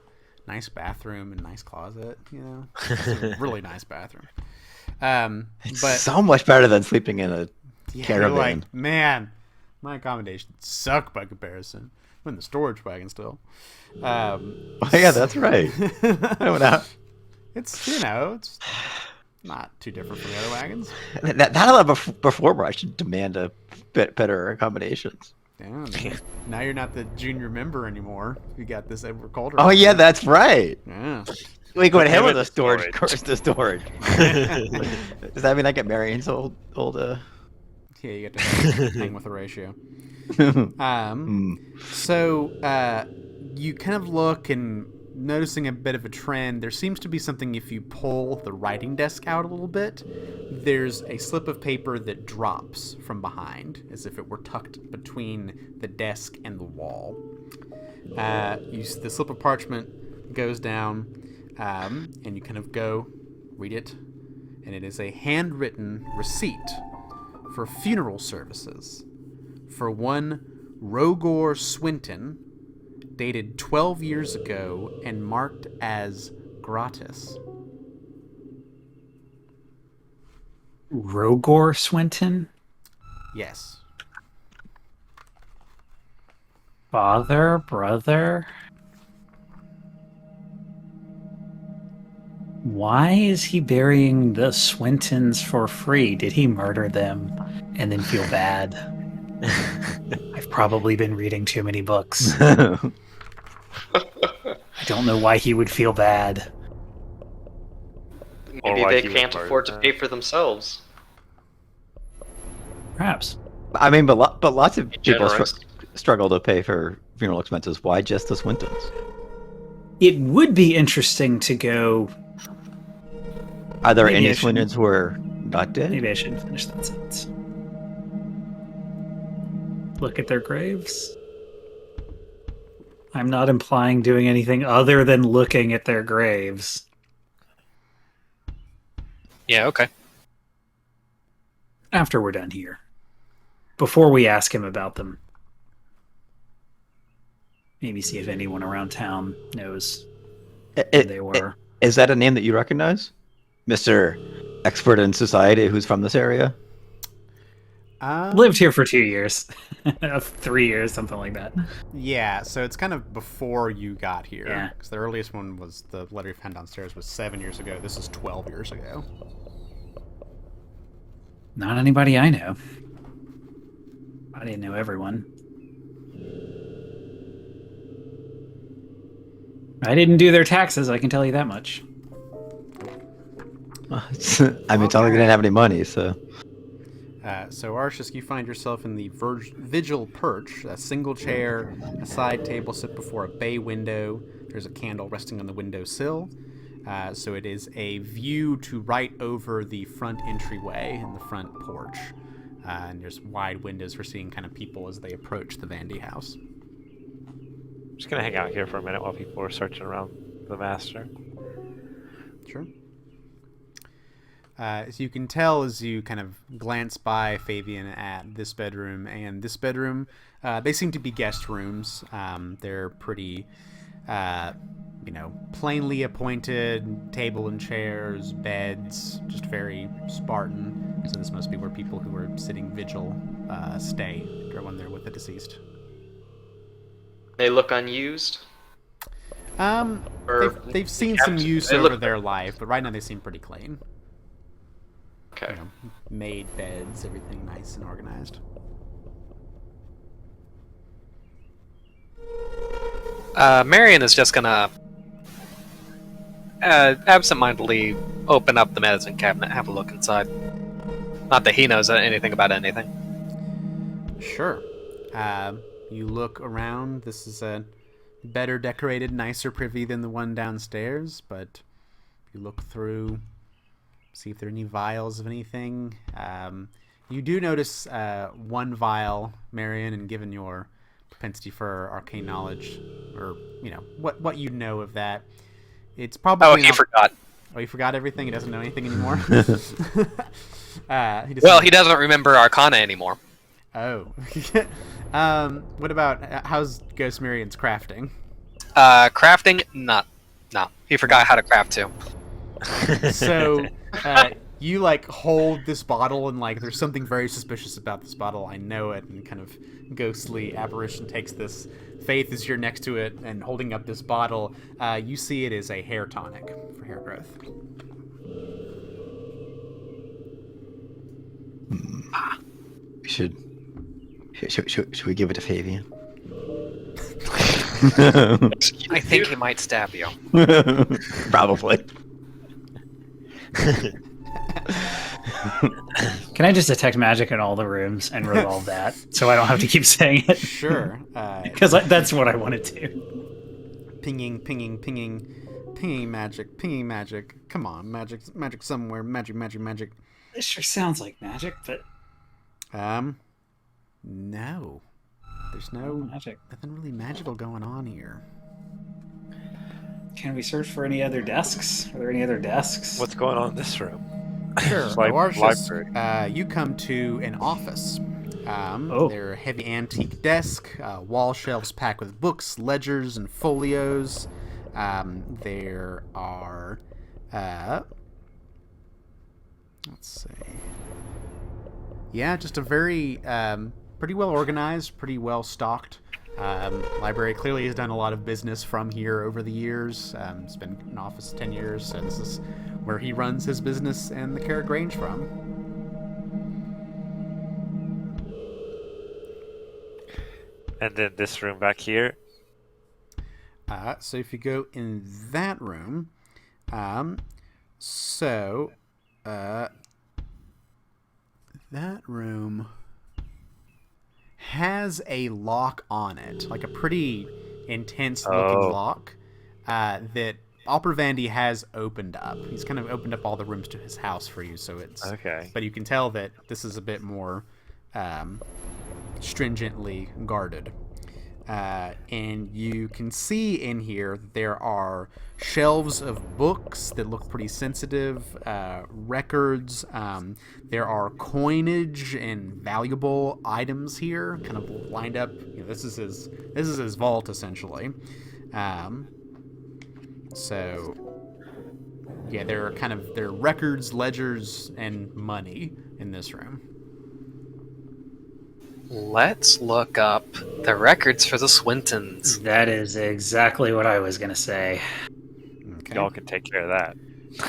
nice bathroom and nice closet. It's a really nice bathroom. But so much better than sleeping in a caravan. Like, man, my accommodations suck by comparison. I'm in the storage wagon still. Oh yeah, that's right. I went out. It's it's not too different from the other wagons. That'll have before I should demand a bit better accommodations. Damn. Now you're not the junior member anymore. You got this Edward Calder. Oh yeah, that's right. Yeah. We go ahead with the Storage. storage. Curse the storage. Does that mean I get Marion's old? Yeah, you get to hang with the ratio. So you kind of look and noticing a bit of a trend. There seems to be something if you pull the writing desk out a little bit, there's a slip of paper that drops from behind as if it were tucked between the desk and the wall. The slip of parchment goes down, and you kind of go read it, and it is a handwritten receipt for funeral services for one Rogor Swinton, dated 12 years ago and marked as gratis. Rogor Swinton? Yes. Father, brother? Why is he burying the Swintons for free? Did he murder them and then feel bad? I've probably been reading too many books. I don't know why he would feel bad. Or Maybe why they he would can't murder afford to them. pay for themselves. Perhaps. I mean, but lots of people Generous. struggle to pay for funeral expenses. Why just the Swintons? It would be interesting to go... Are there Maybe any I shouldn't- Swintons who are not dead? Maybe I shouldn't finish that sentence. Look at their graves. I'm not implying doing anything other than looking at their graves. Yeah, okay. After we're done here. Before we ask him about them. Maybe see if anyone around town knows who they were. Is that a name that you recognize? Mr. Expert in Society who's from this area? Lived here for 2 years. 3 years, something like that. Yeah, so it's kind of before you got here. Yeah. Because the earliest one was the letter you found downstairs was 7 years ago. This is 12 years ago. Not anybody I know. I didn't know everyone. I didn't do their taxes, I can tell you that much. I mean, it's not like they didn't have any money, so... So Arshis, you find yourself in the Vigil Perch, a single chair, a side table set before a bay window. There's a candle resting on the windowsill. So it is a view to right over the front entryway and the front porch. And there's wide windows for seeing kind of people as they approach the Vandy house. I'm just gonna hang out here for a minute while people are searching around the master. Sure. As you can tell as you kind of glance by Fabian at this bedroom and this bedroom, they seem to be guest rooms. They're pretty, plainly appointed, table and chairs, beds, just very Spartan. So this must be where people who are sitting vigil stay when they're with the deceased. They look unused. They've seen some use they over look- their life, but right now they seem pretty clean. Okay. Made beds, everything nice and organized. Marion is just gonna absentmindedly open up the medicine cabinet, have a look inside. Not that he knows anything about anything. Sure. You look around. This is a better decorated, nicer privy than the one downstairs, but you look through, see if there are any vials of anything. You do notice one vial, Marion, and given your propensity for arcane knowledge, or what you know of that, it's probably. Oh, he forgot. Oh, he forgot everything. He doesn't know anything anymore. He doesn't remember Arcana anymore. Oh. What about how's Ghost Marion's crafting? Crafting, no. He forgot how to craft too. So you hold this bottle and there's something very suspicious about this bottle. I know it, and kind of ghostly apparition takes this. Faith is here next to it and holding up this bottle. You see it is a hair tonic for hair growth. Should we give it to Fabian? I think he might stab you. Probably. Can I just detect magic in all the rooms and resolve that, so I don't have to keep saying it? Sure. Because that's what I want to do. Pinging, pinging, pinging, pinging magic, pinging magic. Come on, magic somewhere. Magic. This sure sounds like magic, but No. There's no magic. nothing really magical going on here. Can we search for any other desks? Are there any other desks? What's going on in this room? Sure. Library. You come to an office. There are a heavy antique desk, wall shelves packed with books, ledgers, and folios. There are, let's see. Yeah, just a very, pretty well organized, pretty well stocked library. Clearly has done a lot of business from here over the years. It's been in office 10 years, so this is where he runs his business and the Carrot Grange from. And then this room back here. So if you go in that room, that room has a lock on it, like a pretty intense looking lock that Alpervandy has opened up. He's kind of opened up all the rooms to his house for you, so it's Okay. But you can tell that this is a bit more stringently guarded. And you can see in here there are shelves of books that look pretty sensitive, records. There are coinage and valuable items here, kind of lined up. This is his vault essentially. So yeah, there are records, ledgers, and money in this room. Let's look up the records for the Swintons. That is exactly what I was going to say. Okay. Y'all can take care of that.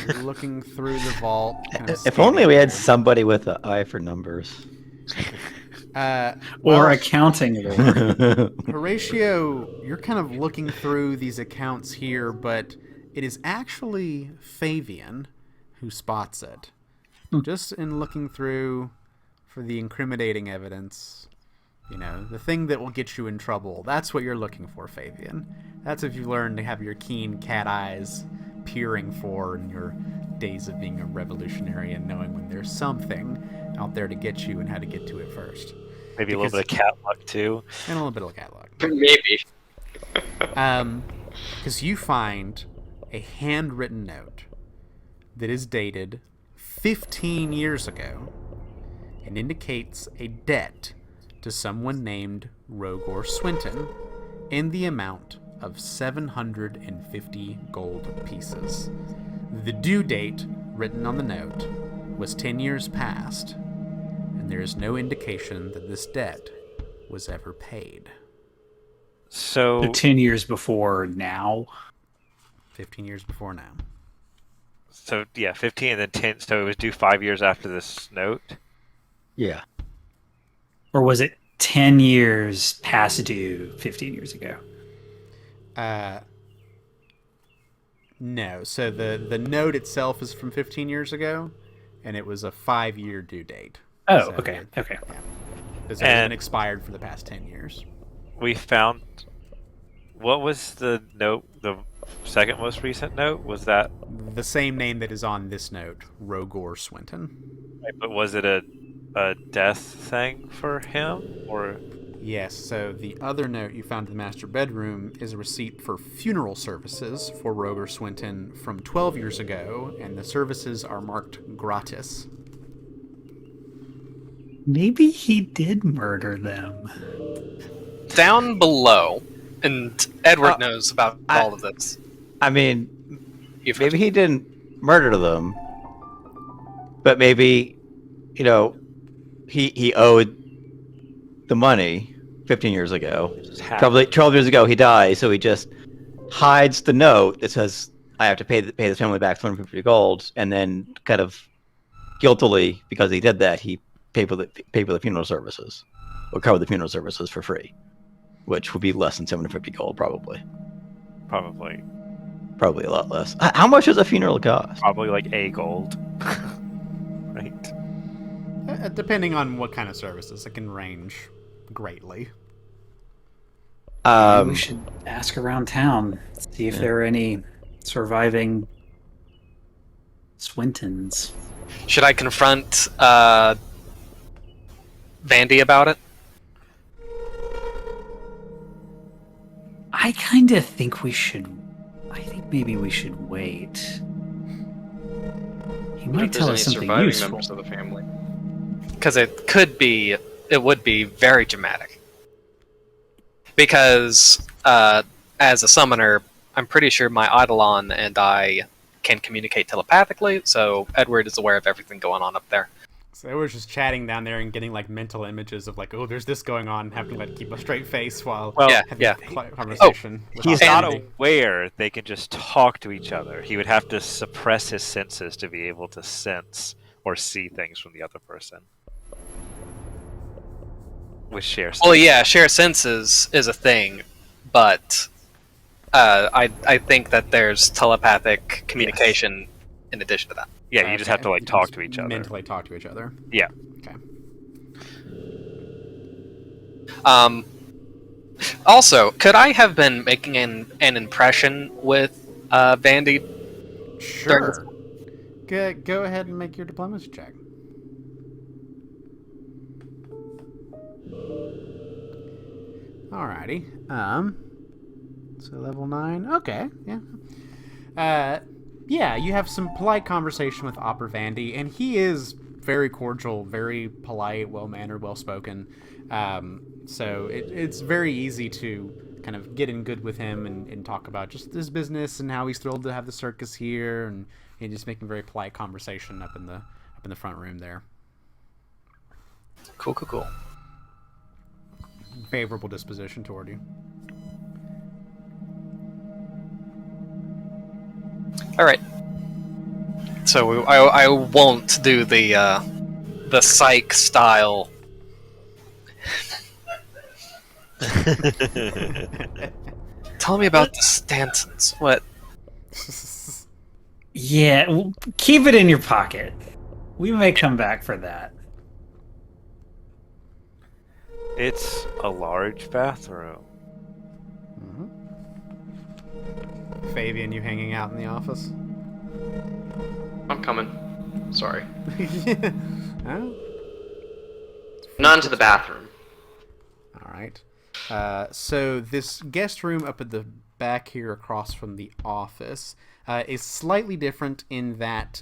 You're looking through the vault. If only we had somebody with an eye for numbers. Or accounting lore. Horatio, you're kind of looking through these accounts here, but it is actually Fabian who spots it. Just in looking through for the incriminating evidence, the thing that will get you in trouble. That's what you're looking for, Fabian. That's if you learn to have your keen cat eyes peering for in your days of being a revolutionary and knowing when there's something out there to get you and how to get to it first. Maybe a little bit of cat luck too. And a little bit of cat luck. Maybe. Because you find a handwritten note that is dated 15 years ago and indicates a debt to someone named Rogor Swinton in the amount of 750 gold pieces. The due date written on the note was 10 years past, and there is no indication that this debt was ever paid. So 10 years before now. 15 years before now. So yeah, 15 and then 10. So it was due 5 years after this note. Yeah. Or was it 10 years past due 15 years ago? No. So the note itself is from 15 years ago, and it was a 5-year due date. Oh, So okay. it- Okay. Yeah. This hasn't expired for the past 10 years. We found. What was the note? The second most recent note was that. The same name that is on this note, Rogor Swinton. But was it a death thing for him or? Yes, so the other note you found in the master bedroom is a receipt for funeral services for Rogor Swinton from 12 years ago, and the services are marked gratis. Maybe he did murder them. Down below, and Edward knows about all of this. I mean, maybe he didn't murder them, but maybe, he owed the money 15 years ago. 12 years ago, he dies, so he just hides the note that says, I have to pay this family back 250 gold, and then kind of guiltily, because he did that, he paid for the funeral services, or covered the funeral services for free. which would be less than 750 gold, probably. Probably Probably a lot less. How much does a funeral cost? Probably like a gold. Right. Depending on what kind of services, it can range greatly. Maybe we should ask around town, see if there are any surviving Swintons. Should I confront Vandy about it? I kind of think we should. I think maybe we should wait. He What might if tell there's us any something surviving useful. members of the family? Because it would be very dramatic. Because as a summoner, I'm pretty sure my Eidolon and I can communicate telepathically, so Edward is aware of everything going on up there. So they were just chatting down there and getting like mental images of like, oh, there's this going on, having to like keep a straight face while having yeah. a conversation. with He's Oscar not Andy. aware they can just talk to each other. He would have to suppress his senses to be able to sense or see things from the other person. With share sense. Well, yeah, share senses is a thing, but I think that there's telepathic communication in addition to that. Yeah, you just have to like You talk just to each other. Mentally talk to each other. Yeah. Okay. Also, could I have been making an impression with Vandy? Sure. Go ahead and make your diplomacy check. Alrighty. So level 9. Okay, yeah. Yeah, you have some polite conversation with Opera Vandy, and he is very cordial, very polite, well-mannered, well-spoken. So it's very easy to kind of get in good with him and talk about just his business and how he's thrilled to have the circus here, and just making very polite conversation up in the front room there. Cool. Favorable disposition toward you. All right. So I won't do the psych style. Tell me about the Stantons. What? Yeah, keep it in your pocket. We may come back for that. It's a large bathroom. Fabian, you hanging out in the office? I'm coming. Sorry. Oh, Not into the bathroom. all right. So this guest room up at the back here across from the office is slightly different in that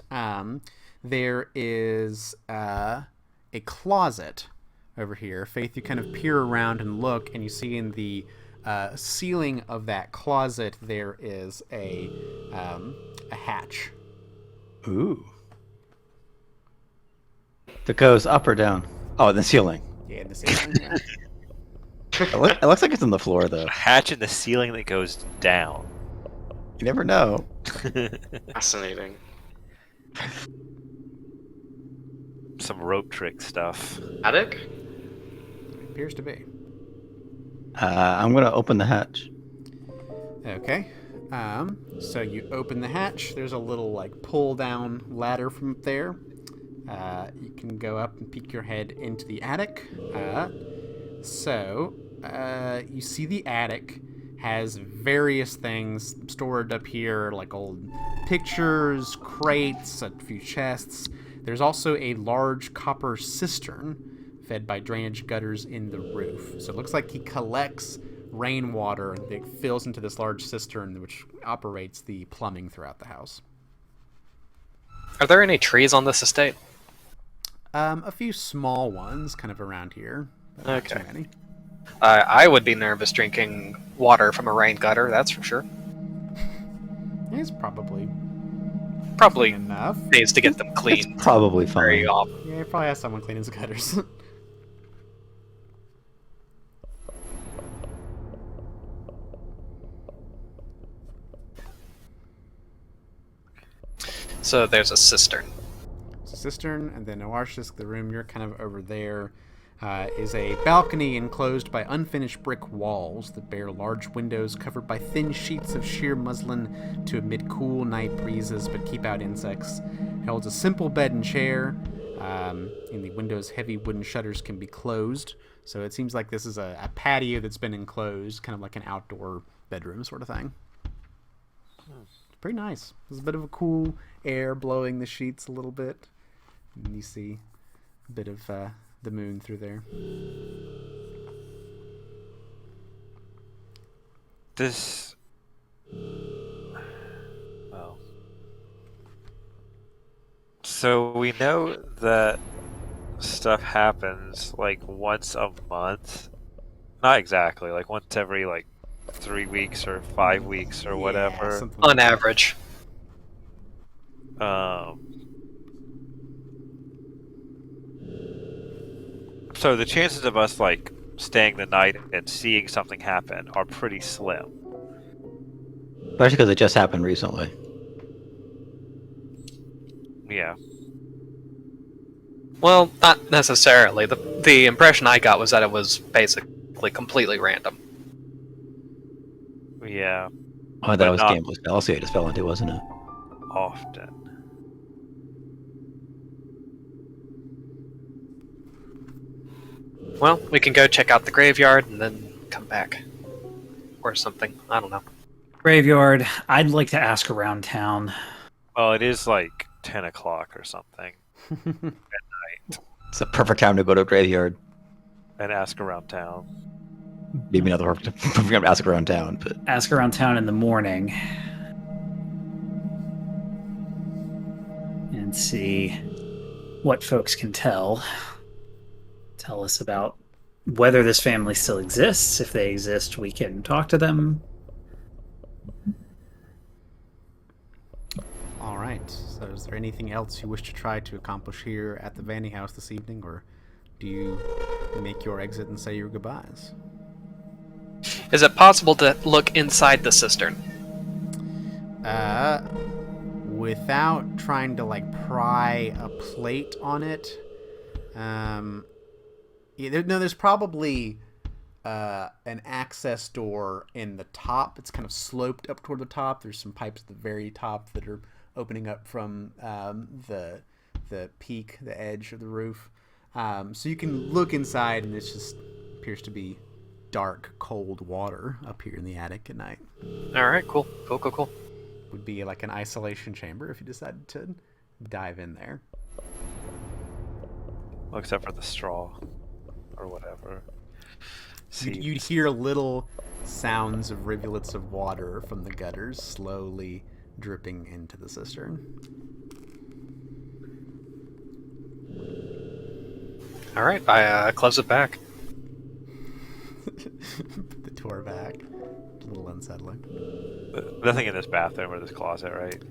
there is a closet over here. Faith, you kind of peer around and look, and you see in the ceiling of that closet there is a hatch. Ooh. That goes up or down? Oh, the ceiling. Yeah, the ceiling. Yeah. It looks like it's on the floor, though. A hatch in the ceiling that goes down. You never know. Fascinating. Some rope trick stuff. Attic? Appears to be. I'm going to open the hatch. Okay. So you open the hatch. There's a little like pull down ladder from up there. You can go up and peek your head into the attic. You see the attic has various things stored up here, like old pictures, crates, a few chests. There's also a large copper cistern fed by drainage gutters in the roof. So it looks like he collects rainwater that fills into this large cistern, which operates the plumbing throughout the house. Are there any trees on this estate? A few small ones kind of around here. But not Okay. too many. I would be nervous drinking water from a rain gutter, that's for sure. It's probably Probably enough. needs to get them clean It's probably very fine. often. Yeah, you probably has someone clean his gutters. So there's a cistern. Cistern, and then Oarshisk, the room you're kind of over there. is a balcony enclosed by unfinished brick walls that bear large windows covered by thin sheets of sheer muslin to admit cool night breezes but keep out insects. It holds a simple bed and chair. In the window's heavy wooden shutters can be closed. So it seems like this is a patio that's been enclosed, kind of like an outdoor bedroom sort of thing. It's pretty nice. There's a bit of a cool air blowing the sheets a little bit. And you see a bit of the moon through there. This... Oh. So we know that stuff happens like once a month. Not exactly, like once every like 3 weeks or 5 weeks or whatever. Something On like that. average. So the chances of us like staying the night and seeing something happen are pretty slim. Especially because it just happened recently. Yeah. Well, not necessarily. The impression I got was that it was basically completely random. Yeah. Oh, that But was not- gambler's fallacy I just fell into, wasn't it? Often. Well, we can go check out the graveyard and then come back. Or something. I don't know. Graveyard. I'd like to ask around town. Well, it is like 10 o'clock or something. It's the perfect time to go to a graveyard. And ask around town. Maybe not the perfect time to ask around town, but Ask around town in the morning. And see what folks can tell. Tell us about whether this family still exists. If they exist, we can talk to them. All right. So is there anything else you wish to try to accomplish here at the Vandy House this evening, or do you make your exit and say your goodbyes? Is it possible to look inside the cistern? Without trying to like pry a plate on it. There's probably an access door in the top. It's kind of sloped up toward the top. There's some pipes at the very top that are opening up from the peak, the edge of the roof. So you can look inside, and it just appears to be dark, cold water up here in the attic at night. Alright, cool. Cool. Would be like an isolation chamber if you decided to dive in there. Well, except for the straw. Or whatever. You'd hear little sounds of rivulets of water from the gutters slowly dripping into the cistern. Alright, I close it back. Put the door back. A little unsettling. Nothing in this bathroom or this closet, right?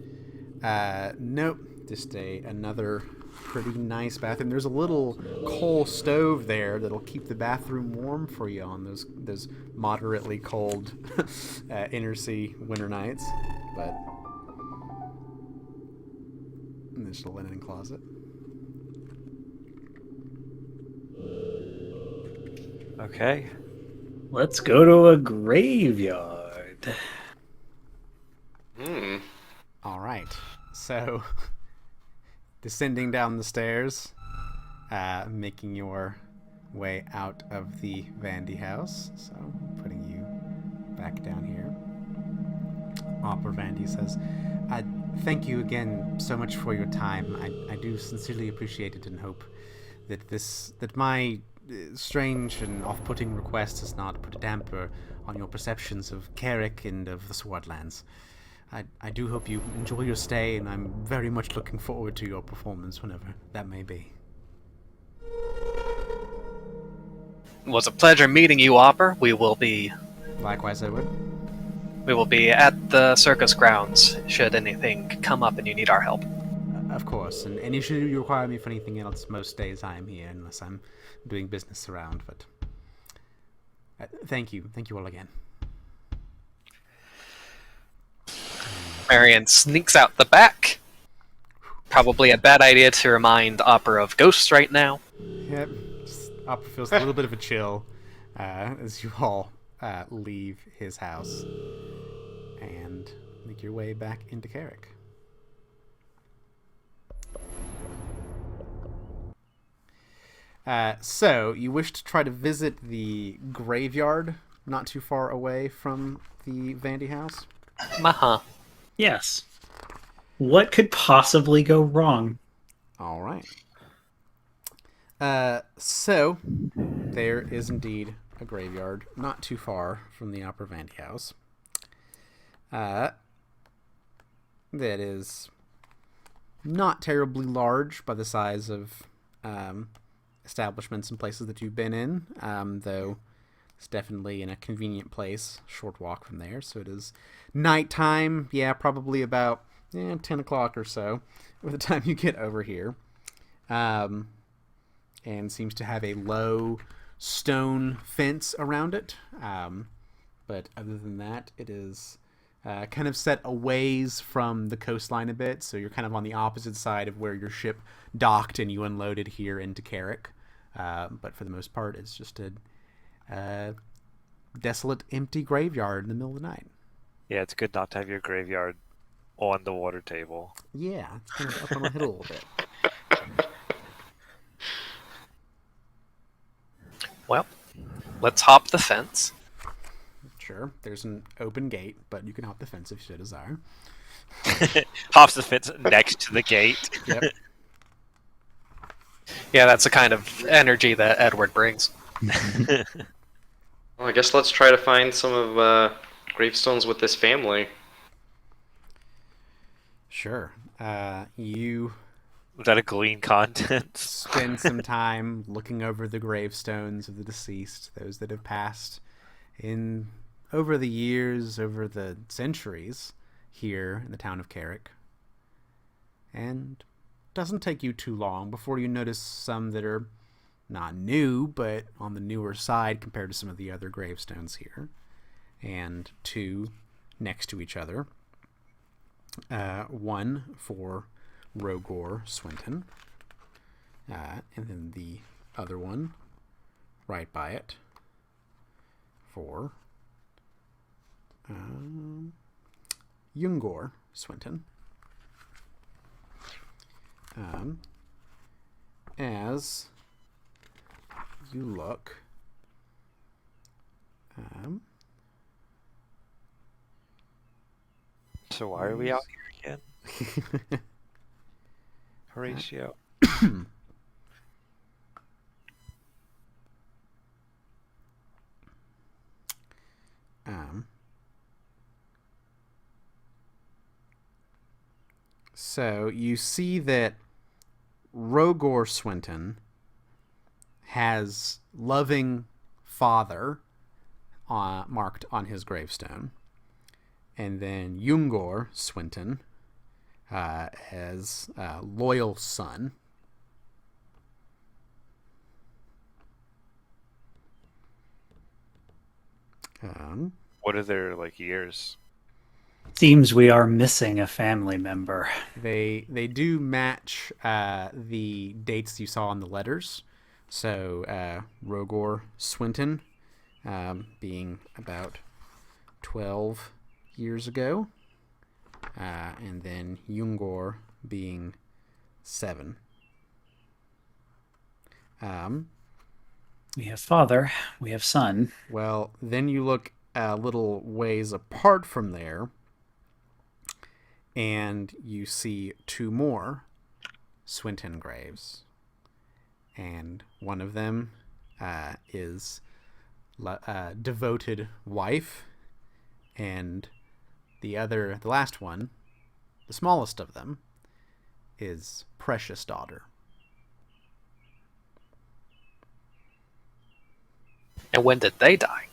Nope. Just another pretty nice bathroom. There's a little coal stove there that'll keep the bathroom warm for you on those moderately cold inner sea winter nights. But and there's a linen closet. Okay. Let's go to a graveyard. All right. So descending down the stairs, making your way out of the Vandy house. So putting you back down here. Opera Vandy says, thank you again so much for your time. I do sincerely appreciate it and hope that my strange and off-putting request has not put a damper on your perceptions of Carrick and of the Swordlands. I do hope you enjoy your stay, and I'm very much looking forward to your performance whenever that may be. It was a pleasure meeting you, Opper. We will be Likewise, Edward. at the circus grounds should anything come up and you need our help. Of course, and if you require me for anything else, most days I am here unless I'm doing business around, but thank you all again. Marion sneaks out the back. Probably a bad idea to remind Opera of ghosts right now. Yep. Opera feels a little bit of a chill as you all leave his house and make your way back into Carrick. So, you wish to try to visit the graveyard not too far away from the Vandy house? Yes. What could possibly go wrong? All right. So, there is indeed a graveyard not too far from the Opera Vandy house. That is not terribly large by the size of establishments and places that you've been in, though it's definitely in a convenient place, short walk from there. So it is nighttime, probably about 10 o'clock or so by the time you get over here. And seems to have a low stone fence around it. But other than that, it is kind of set a ways from the coastline a bit. So you're kind of on the opposite side of where your ship docked and you unloaded here into Carrick. But for the most part, it's just a desolate, empty graveyard in the middle of the night. Yeah, it's good not to have your graveyard on the water table. Yeah, it's kind of up on the hill a little bit. Well, let's hop the fence. Sure, there's an open gate, but you can hop the fence if you so desire. Hops the fence next to the gate. Yep. Yeah, that's the kind of energy that Edward brings. Well, I guess let's try to find some of gravestones with this family. Sure. You Was that a glean content? spend some time looking over the gravestones of the deceased, those that have passed in over the years, over the centuries here in the town of Carrick. And it doesn't take you too long before you notice some that are not new, but on the newer side compared to some of the other gravestones here. And two next to each other. One for Rogor Swinton, and then the other one right by it for Yungor Swinton. As you look, So why are we out here again? Horatio. So you see that Rogor Swinton has loving father marked on his gravestone. And then Yungor Swinton as loyal son. What are their years? Seems we are missing a family member. They do match the dates you saw on the letters. So Rogor Swinton being about 12 years ago, and then Yungor being 7. We have father, we have son. Well, then you look a little ways apart from there, and you see 2 more Swinton graves. And one of them is devoted wife, and the last one, the smallest of them, is precious daughter. And when did they die?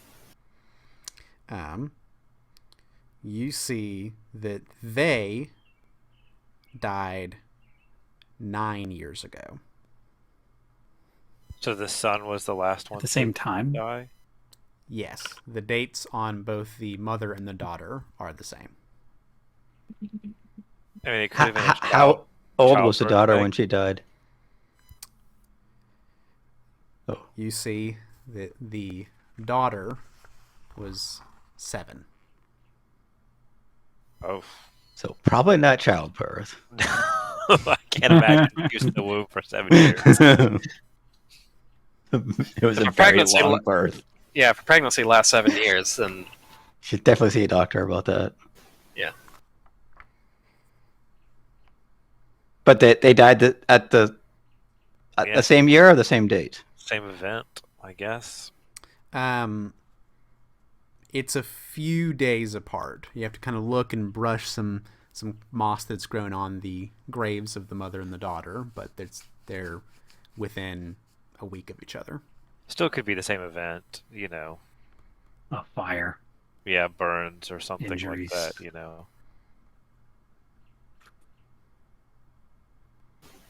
You see that they died 9 years ago. So the son was the last one At the same to time? die? Yes, the dates on both the mother and the daughter are the same. I mean, it could have been How old was the childbirth daughter thing. when she died? Oh. You see that the daughter was 7. Oh. So probably not childbirth. I can't imagine using the womb for 7 years. It was If a a very pregnancy long la- birth. Yeah, if pregnancy lasts 7 years, then Should definitely see a doctor about that. yeah. But they died at the same year or the same date? Same event, I guess. It's a few days apart. You have to kind of look and brush some moss that's grown on the graves of the mother and the daughter, but they're within a week of each other. Still could be the same event, A fire. Yeah, burns or something Injuries. like that,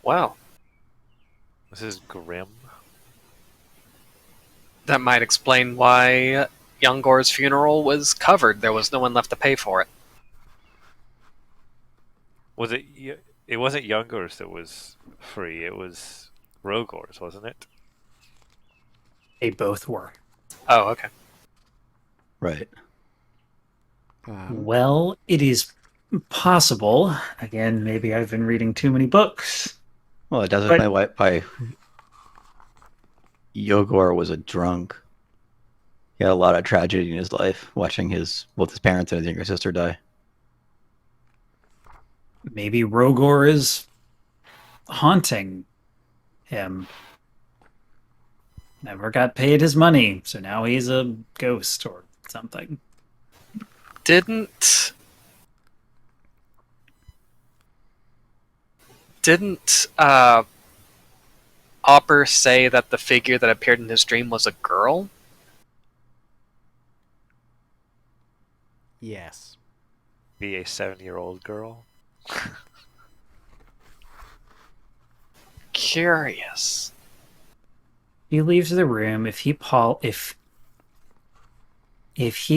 Wow. This is grim. That might explain why Youngor's funeral was covered. There was no one left to pay for it. Was it? It wasn't Youngor's that was free. It was Rogor's, wasn't it? They both were. Oh, okay. Right. Well, it is possible. Again, maybe I've been reading too many books. Well, it doesn't But- explain why Yogor was a drunk. He had a lot of tragedy in his life, watching both his parents and his younger sister die. Maybe Rogor is haunting him. Never got paid his money, so now he's a ghost or something. Didn't Opper say that the figure that appeared in his dream was a girl? Yes. Be a 7-year-old girl. Curious. He leaves the room. If he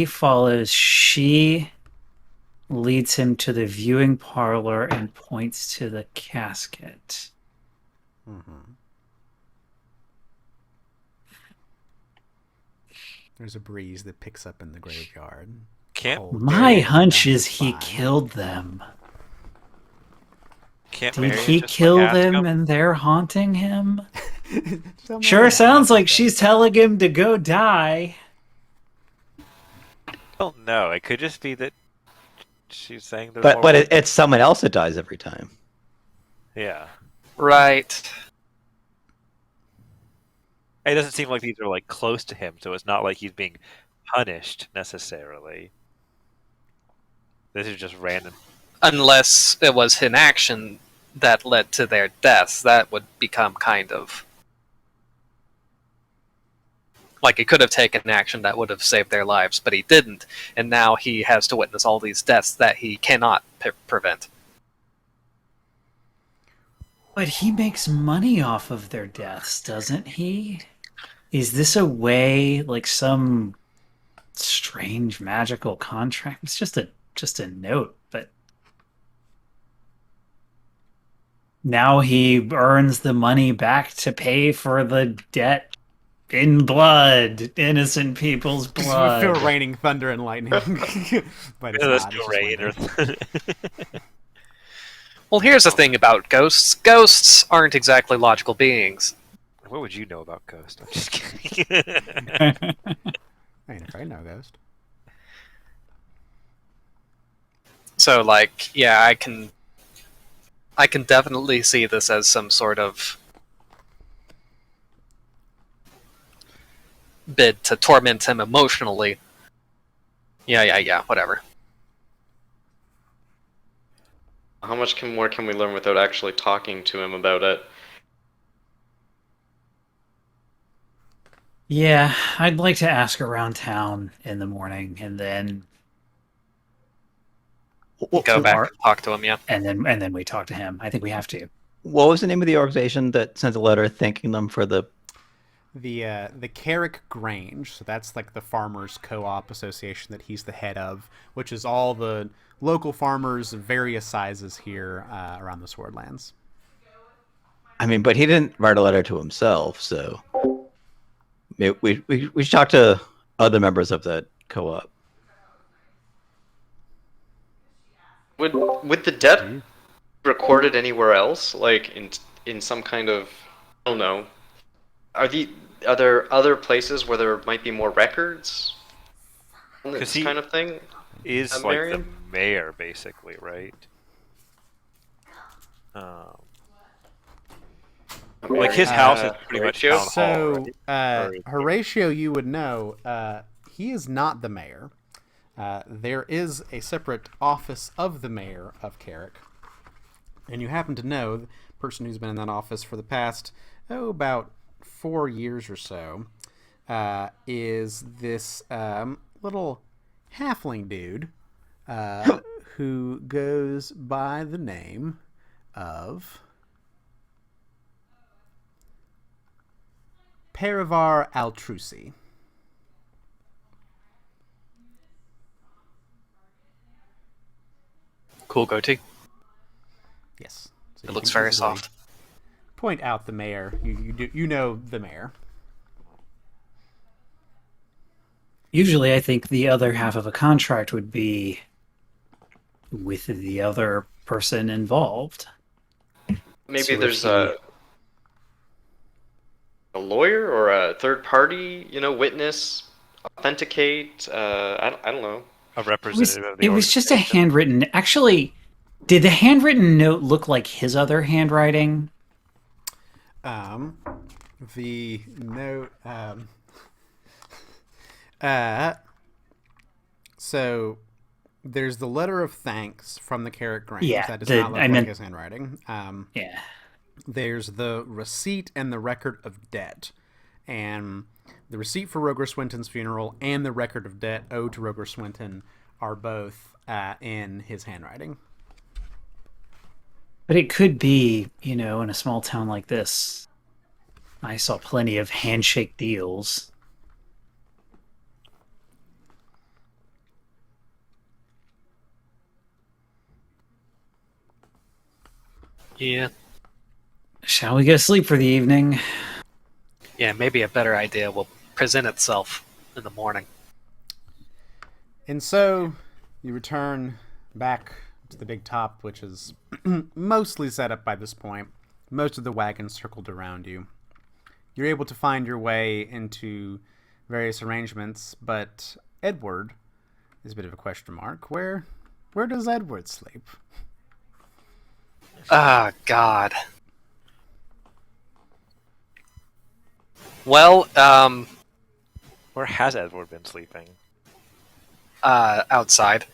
follows, she leads him to the viewing parlor and points to the casket. Mm-hmm. There's a breeze that picks up in the graveyard. Can't My Marion hunch down is to he 5. killed them. Can't Did Marion he just, kill ask them him? and they're haunting him? Tell Sure Marion sounds to like ask she's that. telling him to go die. I don't know. It could just be that she's saying there's But more. it's someone else that dies every time. Yeah. Right. It doesn't seem like these are like close to him, so it's not like he's being punished necessarily. This is just random. Unless it was inaction that led to their deaths, that would become kind of... Like, he could have taken action that would have saved their lives, but he didn't, and now he has to witness all these deaths that he cannot prevent. But he makes money off of their deaths, doesn't he? Is this a way, like some strange magical contract? It's just a note, but now he earns the money back to pay for the debt in blood, innocent people's We blood. feel raining thunder and lightning. But it's There's not, no it's just rain or windy. Well, here's the thing about ghosts. Ghosts aren't exactly logical beings. What would you know about Ghost? I'm just kidding. I ain't afraid no ghost. So, like, yeah, I can definitely see this as some sort of bid to torment him emotionally. Yeah, whatever. How much more can we learn without actually talking to him about it? Yeah, I'd like to ask around town in the morning, and then Go back and talk to him, yeah. and then we talk to him. I think we have to. What was the name of the organization that sent a letter thanking them for the... The Carrick Grange, so that's like the farmers co-op association that he's the head of, which is all the local farmers of various sizes here around the Swordlands. I mean, but he didn't write a letter to himself, so... We should talk to other members of the co-op. Would the dead recorded anywhere else, like in some kind of, I don't know? Are there other places where there might be more records? This kind of thing is like Marion? the mayor, basically, right? Like his house is pretty much town hall, So, right? Horatio, you would know, he is not the mayor. There is a separate office of the mayor of Carrick. And you happen to know the person who's been in that office for the past, about 4 years or so, is this little halfling dude who goes by the name of Perivar Altrusi. Cool goatee. Yes. So It looks very soft. Point out the mayor. You know the mayor. Usually, I think the other half of a contract would be with the other person involved. Maybe So there's if a lawyer or a third party, witness, authenticate. I don't know. A representative of the It was just a organization. handwritten. Actually, did the handwritten note look like his other handwriting? The note. So there's the letter of thanks from the Carrick Grange. Yeah, That does not look like his handwriting. Yeah. There's the receipt and the record of debt. And the receipt for Roger Swinton's funeral and the record of debt owed to Roger Swinton are both in his handwriting. But it could be, in a small town like this, I saw plenty of handshake deals. Yeah. Shall we go to sleep for the evening? Yeah, maybe a better idea will present itself in the morning. And so you return back to the big top, which is mostly set up by this point. Most of the wagons circled around you. You're able to find your way into various arrangements, but Edward is a bit of a question mark. Where does Edward sleep? Ah, God. Well, Where has Edward been sleeping? outside.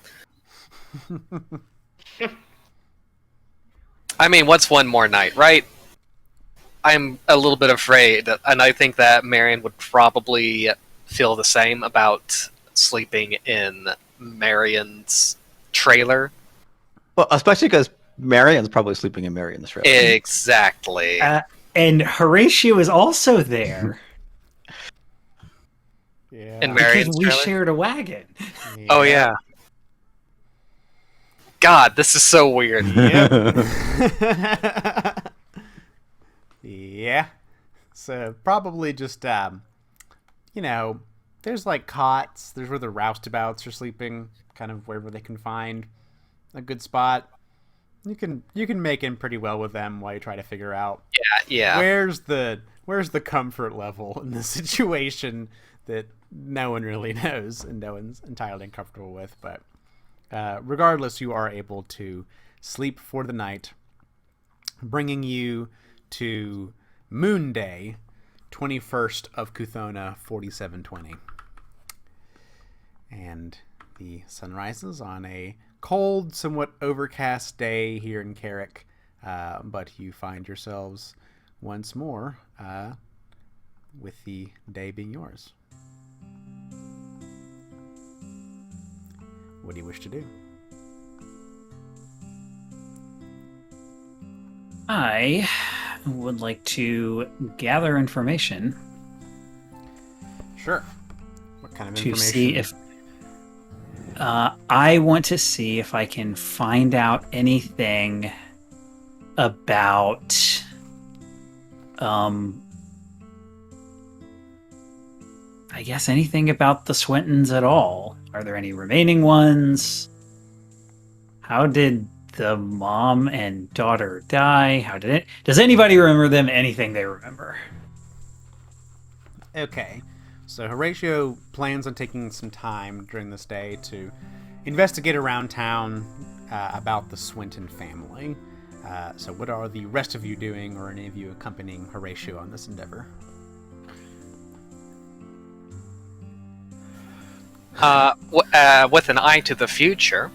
I mean, what's one more night, right? I'm a little bit afraid, and I think that Marion would probably feel the same about sleeping in Marion's trailer. Well, especially because Marion's probably sleeping in Marion's trailer. Exactly. And Horatio is also there. Yeah. In Because Marion's we trailer? shared a wagon. Oh, yeah. God, this is so weird. Yep. Yeah. So probably just there's like cots. There's where the roustabouts are sleeping, kind of wherever they can find a good spot. You can make in pretty well with them while you try to figure out Yeah. where's the comfort level in the situation that no one really knows and no one's entirely comfortable with. But regardless, you are able to sleep for the night, bringing you to Moon Day, 21st of Kuthona, 4720. And the sun rises on a cold, somewhat overcast day here in Carrick, but you find yourselves once more with the day being yours. What do you wish to do? I would like to gather information Sure. What kind of to information? see if I want to see if I can find out anything about I guess anything about the Swintons at all? Are there any remaining ones? How did the mom and daughter die? How did it? Does anybody remember them? Anything they remember? Okay, so Horatio plans on taking some time during this day to investigate around town about the Swinton family. So what are the rest of you doing, or any of you accompanying Horatio on this endeavor? With an eye to the future,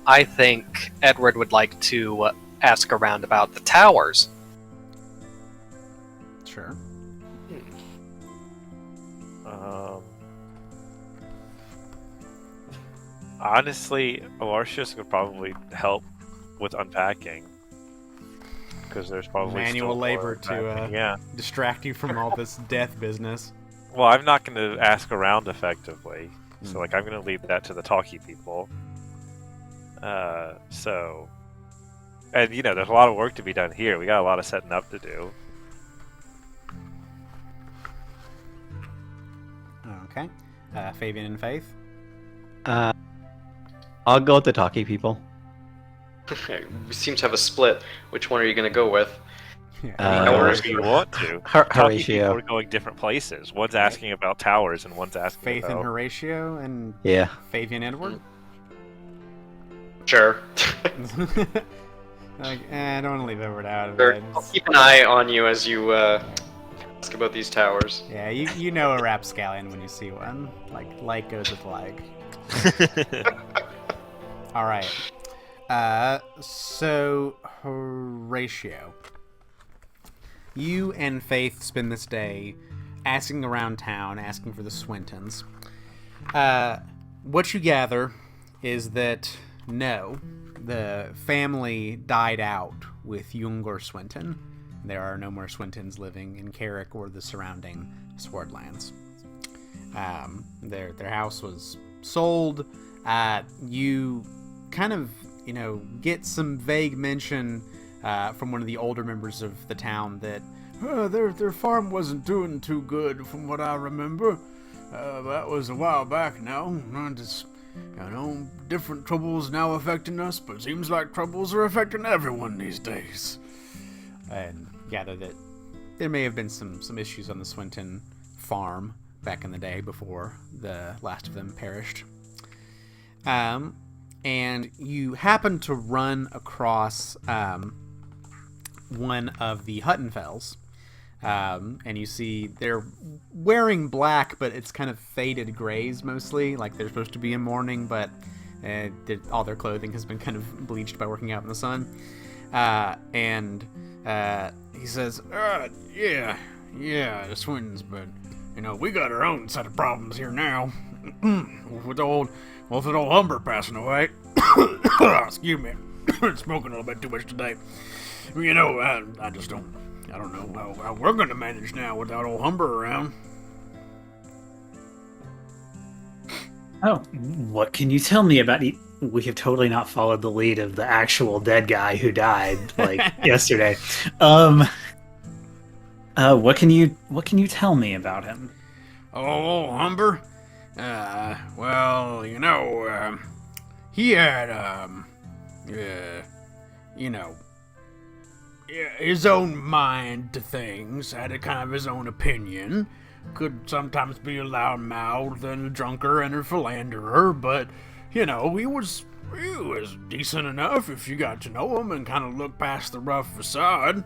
I think Edward would like to ask around about the towers. Sure. Honestly, Alarcius could probably help with unpacking. Because there's probably manual still labor more to distract you from all this death business. Well, I'm not going to ask around effectively. So, I'm going to leave that to the talkie people. And, there's a lot of work to be done here. We got a lot of setting up to do. Okay. Fabian and Faith? I'll go with the talkie people. We seem to have a split. Which one are you going to go with? However you want to. Talkie people Horatio. are going different places. One's asking about towers, and one's asking Faith about... and Horatio, and Fabian Edward? Sure. I don't want to leave Edward out of Sure. it. I'll keep an eye on you as you ask about these towers. Yeah, you know a rapscallion when you see one. Like goes with like. All right. So Horatio, you and Faith spend this day asking around town, asking for the Swintons. What you gather is that no, the family died out with Yungor Swinton. There are no more Swintons living in Carrick or the surrounding Swordlands. Their house was sold. You kind of, get some vague mention from one of the older members of the town that their farm wasn't doing too good from what I remember. That was a while back now. Just, different troubles now affecting us, but it seems like troubles are affecting everyone these days. And gather that there may have been some issues on the Swinton farm back in the day before the last of them perished. And you happen to run across one of the Huttonfells, and you see they're wearing black, but it's kind of faded grays mostly, like they're supposed to be in mourning, but all their clothing has been kind of bleached by working out in the sun. And he says, yeah, the Swintons, but, we got our own set of problems here now. with old Humber passing away. Excuse me. Smoking a little bit too much today. I just don't know how we're going to manage now without old Humber around. Oh, what can you tell me about we have totally not followed the lead of the actual dead guy who died yesterday. What can you tell me about him? Oh, Humber? He had, his own mind to things, had a kind of his own opinion, could sometimes be a loudmouthed and a drunker and a philanderer, but, he was decent enough if you got to know him and kind of look past the rough facade.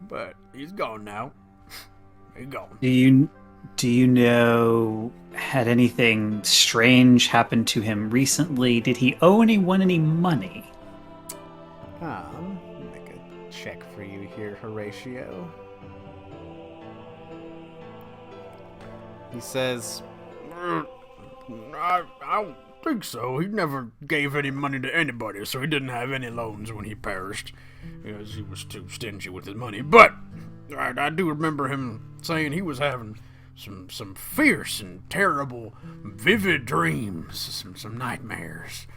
But he's gone now. He's gone. Do you know, had anything strange happened to him recently? Did he owe anyone any money? Make a check for you here, Horatio. He says, I don't think so. He never gave any money to anybody, so he didn't have any loans when he perished, because he was too stingy with his money. But I do remember him saying he was having some fierce and terrible, vivid dreams, some nightmares,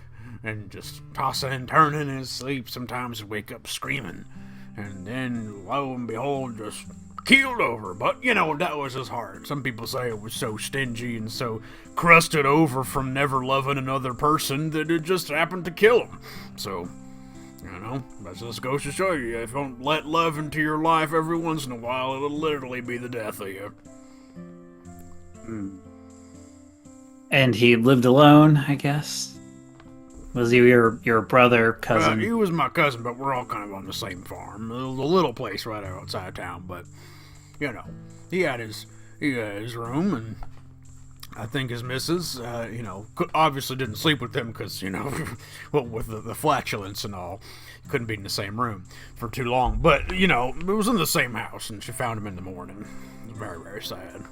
and just tossing and turning in his sleep. Sometimes he'd wake up screaming, and then, lo and behold, just keeled over, but, that was his heart. Some people say it was so stingy and so crusted over from never loving another person that it just happened to kill him. So, that just goes to show you, if you don't let love into your life every once in a while, it'll literally be the death of you. And he lived alone, I guess? Was he your brother, cousin? He was my cousin, but we're all kind of on the same farm. A little place right outside of town, but, he had his room, and I think his missus, obviously didn't sleep with him because, with the flatulence and all, couldn't be in the same room for too long. But, it was in the same house, and she found him in the morning. It was very, very sad.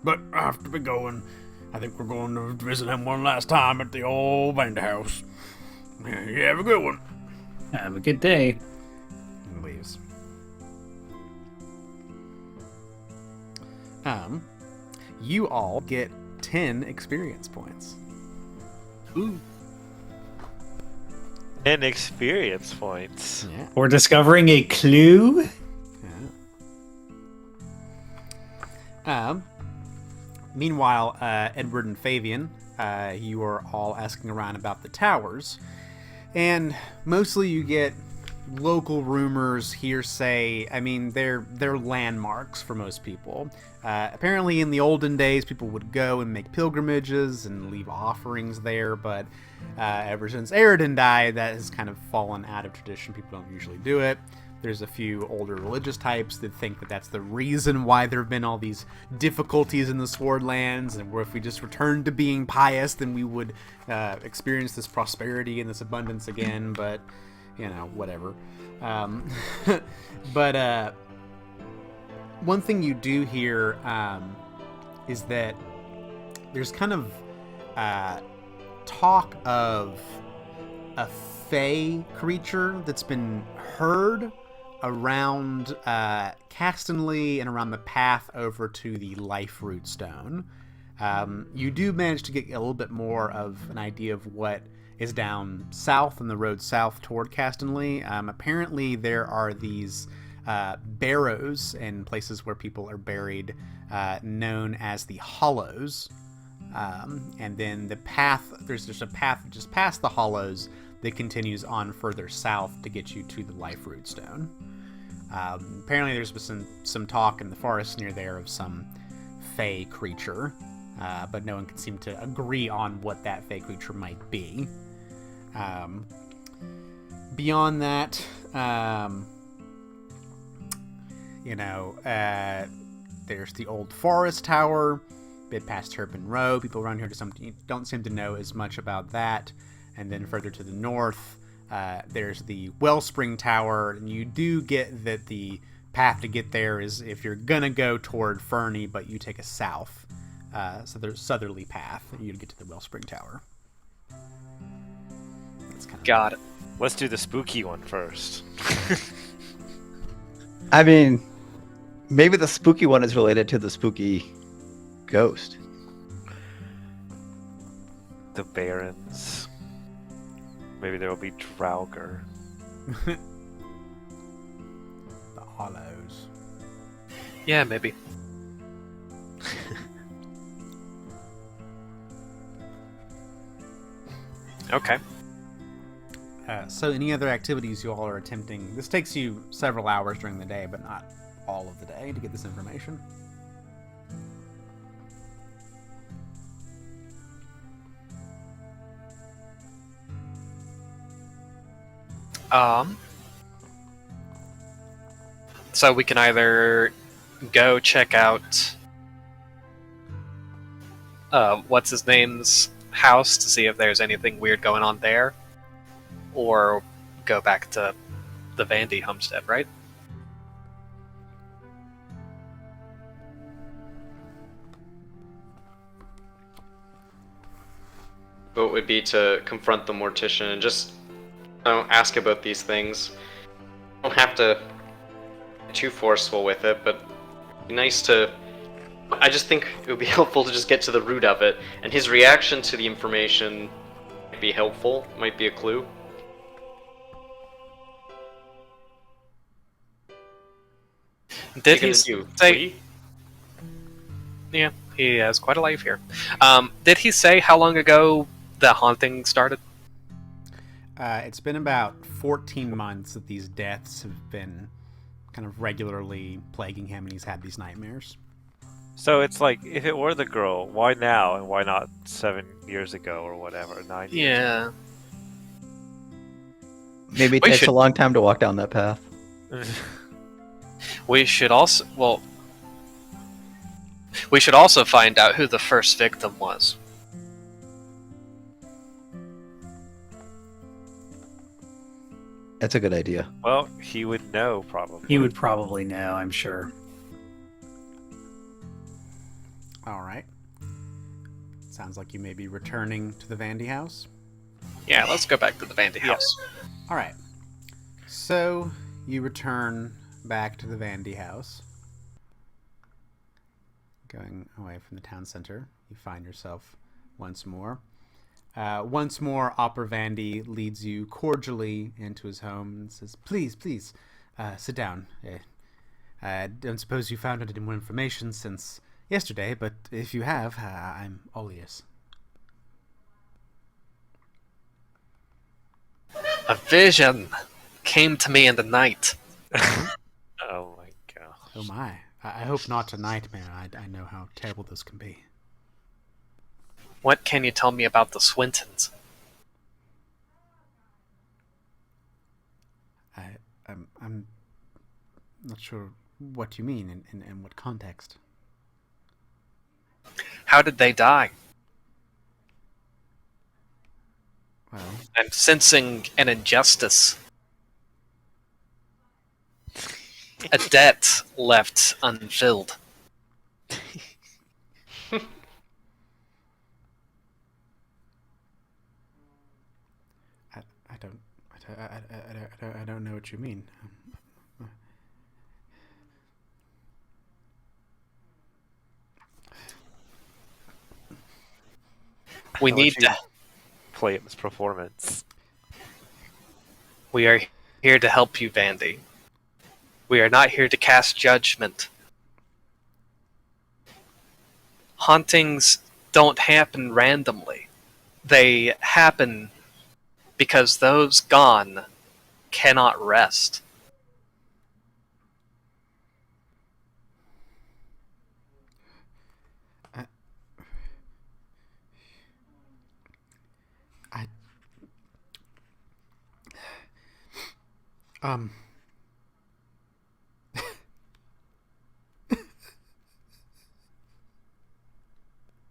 But I have to be going. I think we're going to visit him one last time at the old band house. You have a good one. Have a good day. And leaves. You all get 10 experience points. Ooh. 10 experience points. Yeah. We're discovering a clue? Yeah. Meanwhile, Edward and Fabian, you are all asking around about the towers, and mostly you get local rumors, hearsay. I mean, they're landmarks for most people. Apparently, in the olden days, people would go and make pilgrimages and leave offerings there, but ever since Aridin died, that has kind of fallen out of tradition. People don't usually do it. There's a few older religious types that think that that's the reason why there have been all these difficulties in the Swordlands, and where if we just returned to being pious, then we would experience this prosperity and this abundance again, but, whatever. But one thing you do hear is that there's kind of talk of a fae creature that's been heard around Castanley and around the path over to the Life Root Stone. You do manage to get a little bit more of an idea of what is down south on the road south toward Castanley. Apparently there are these barrows and places where people are buried known as the Hollows. And then the path, there's just a path just past the Hollows that continues on further south to get you to the Life Root Stone. Apparently there's been some talk in the forest near there of some fae creature, but no one can seem to agree on what that fae creature might be. Beyond that, there's the old forest tower, bit past Turpin Row. People around here don't seem to know as much about that. And then further to the north, there's the Wellspring Tower, and you do get that the path to get there is if you're gonna go toward Fernie, but you take a south, so there's southerly path, and you get to the Wellspring Tower. That's kind of Got it. Let's do the spooky one first. I mean, maybe the spooky one is related to the spooky ghost. The Barrens. Maybe there will be Draugr. the Hollows. Yeah, maybe. Okay. So any other activities you all are attempting? This takes you several hours during the day, but not all of the day to get this information. So we can either go check out what's his name's house to see if there's anything weird going on there, or go back to the Vandy homestead, right? Vote would be to confront the Mortician and just ask about these things. You don't have to be too forceful with it, but it'd be nice to... I just think it would be helpful to just get to the root of it, and his reaction to the information might be helpful, might be a clue. Did What are he you gonna do? say? Flee? Yeah, he has quite a life here. Did he say how long ago the haunting started? It's been about 14 months that these deaths have been kind of regularly plaguing him, and he's had these nightmares. So it's like, if it were the girl, why now and why not 7 years ago or whatever, 9 years ago? Yeah. Maybe it We takes should- a long time to walk down that path. We should also find out who the first victim was. That's a good idea. Well, he would know, probably. He would probably know, I'm sure. All right. Sounds like you may be returning to the Vandy house. Yeah, let's go back to the Vandy house. All right. So you return back to the Vandy house. Going away from the town center, you find yourself once more. Once more, Opera Vandy leads you cordially into his home and says, please, sit down. I don't suppose you found any more information since yesterday, but if you have, I'm all ears. A vision came to me in the night. Oh my god. Oh my. I hope not a nightmare. I know how terrible this can be. What can you tell me about the Swintons? I'm not sure what you mean in what context. How did they die? Well, I'm sensing an injustice. A debt left unfilled. I don't know what you mean. We I'll let need you to. play his performance. We are here to help you, Vandy. We are not here to cast judgment. Hauntings don't happen randomly. They happen because those gone cannot rest. Um.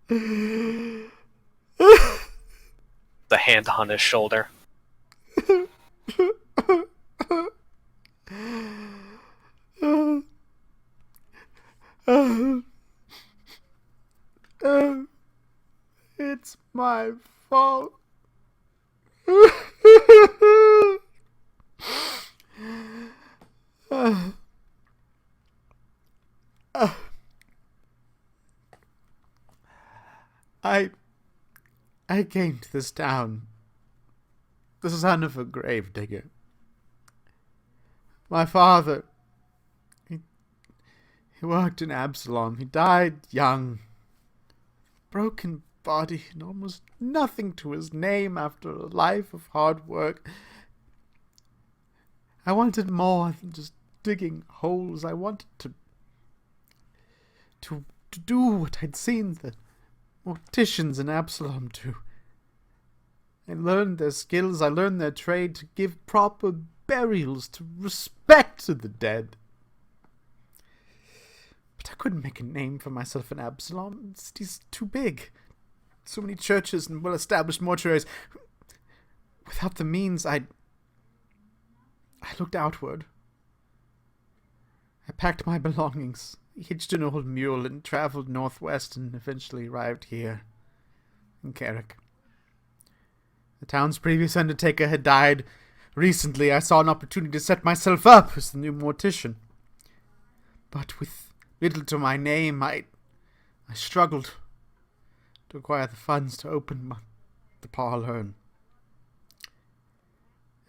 The hand on his shoulder. It's my fault. I came to this town, the son of a gravedigger. My father, he worked in Absalom. He died young, broken body, and almost nothing to his name after a life of hard work. I wanted more than just digging holes. I wanted to do what I'd seen the morticians in Absalom do. I learned their skills, I learned their trade to give proper burials, to respect to the dead. But I couldn't make a name for myself in Absalom. The city's too big. So many churches and well-established mortuaries. Without the means, I looked outward. I packed my belongings, hitched an old mule, and traveled northwest and eventually arrived here, in Carrick. The town's previous undertaker had died recently. I saw an opportunity to set myself up as the new mortician. But with little to my name, I struggled to acquire the funds to open the parlor.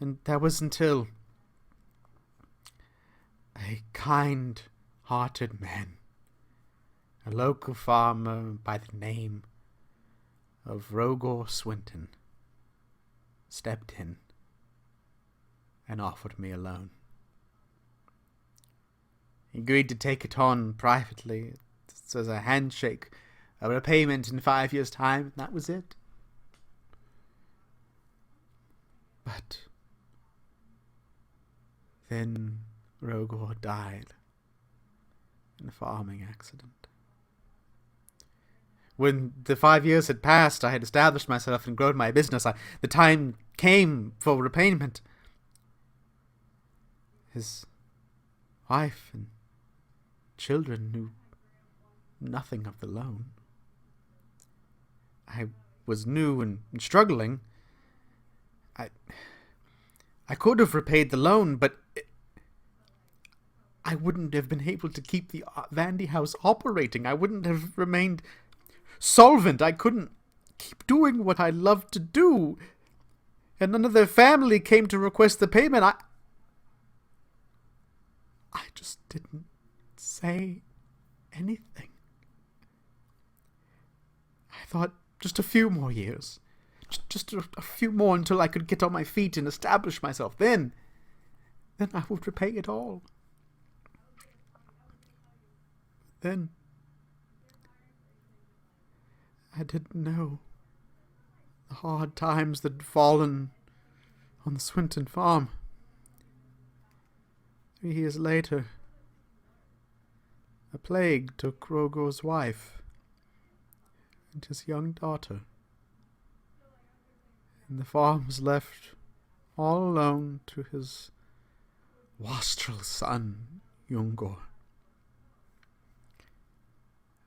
And that was until a kind hearted man, a local farmer by the name of Rogor Swinton, stepped in and offered me a loan. He agreed to take it on privately. It was a handshake, a repayment in 5 years' time, and that was it. But then Rogor died in a farming accident. When the 5 years had passed, I had established myself and grown my business. The time came for repayment. His wife and children knew nothing of the loan. I was new and struggling. I could have repaid the loan, but I wouldn't have been able to keep the Vandy house operating. I wouldn't have remained solvent. I couldn't keep doing what I loved to do. And none of their family came to request the payment. I just didn't say anything. I thought just a few more years. Just a few more until I could get on my feet and establish myself. Then I would repay it all. Then I didn't know the hard times that had fallen on the Swinton farm. 3 years later, a plague took Rogor's wife and his young daughter, and the farm was left all alone to his wastrel son, Jungor.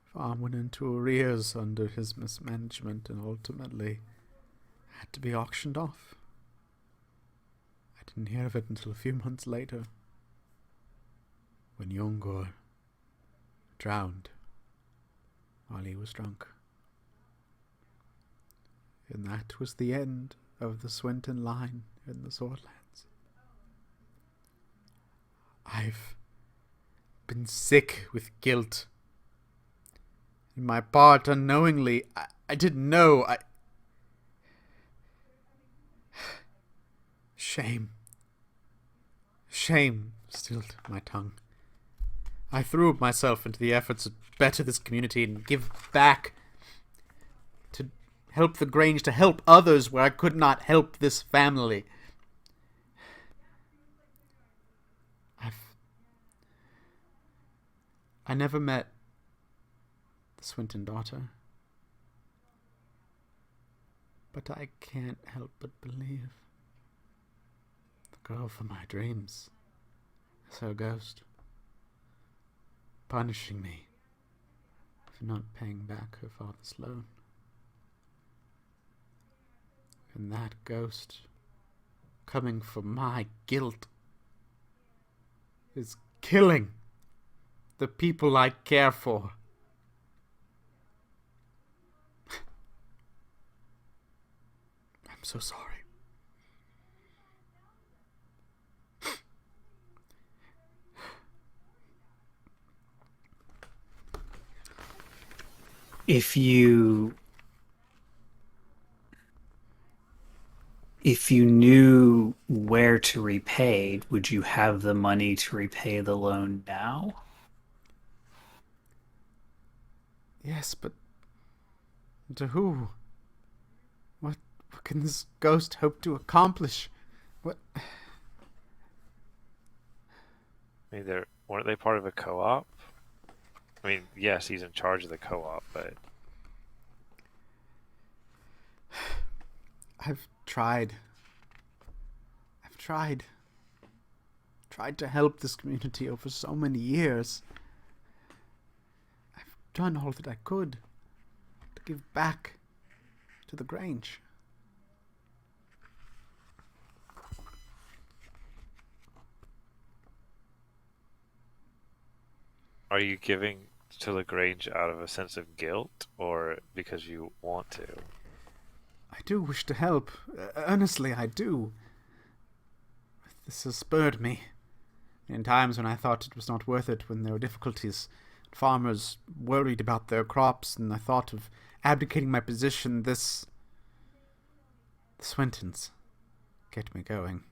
The farm went into arrears under his mismanagement and ultimately had to be auctioned off. I didn't hear of it until a few months later, when Jungor drowned while he was drunk. And that was the end of the Swinton line in the Swordlands. I've been sick with guilt. In my part, unknowingly, I didn't know. Shame. Shame stilled my tongue. I threw myself into the efforts to better this community and give back, to help the Grange, to help others where I could not help this family. I never met the Swinton daughter, but I can't help but believe the girl from my dreams is her ghost, punishing me for not paying back her father's loan. And that ghost, coming for my guilt, is killing the people I care for. I'm so sorry. If you knew where to repay, would you have the money to repay the loan now? Yes, but to who? What can this ghost hope to accomplish? What? I mean, weren't they part of a co-op? I mean, yes, he's in charge of the co-op, but I've tried to help this community over so many years. I've done all that I could to give back to the Grange. are you giving to Lagrange out of a sense of guilt or because you want to? I do wish to help. Earnestly, I do. This has spurred me. In times when I thought it was not worth it, when there were difficulties, farmers worried about their crops, and I thought of abdicating my position, the Swintons get me going.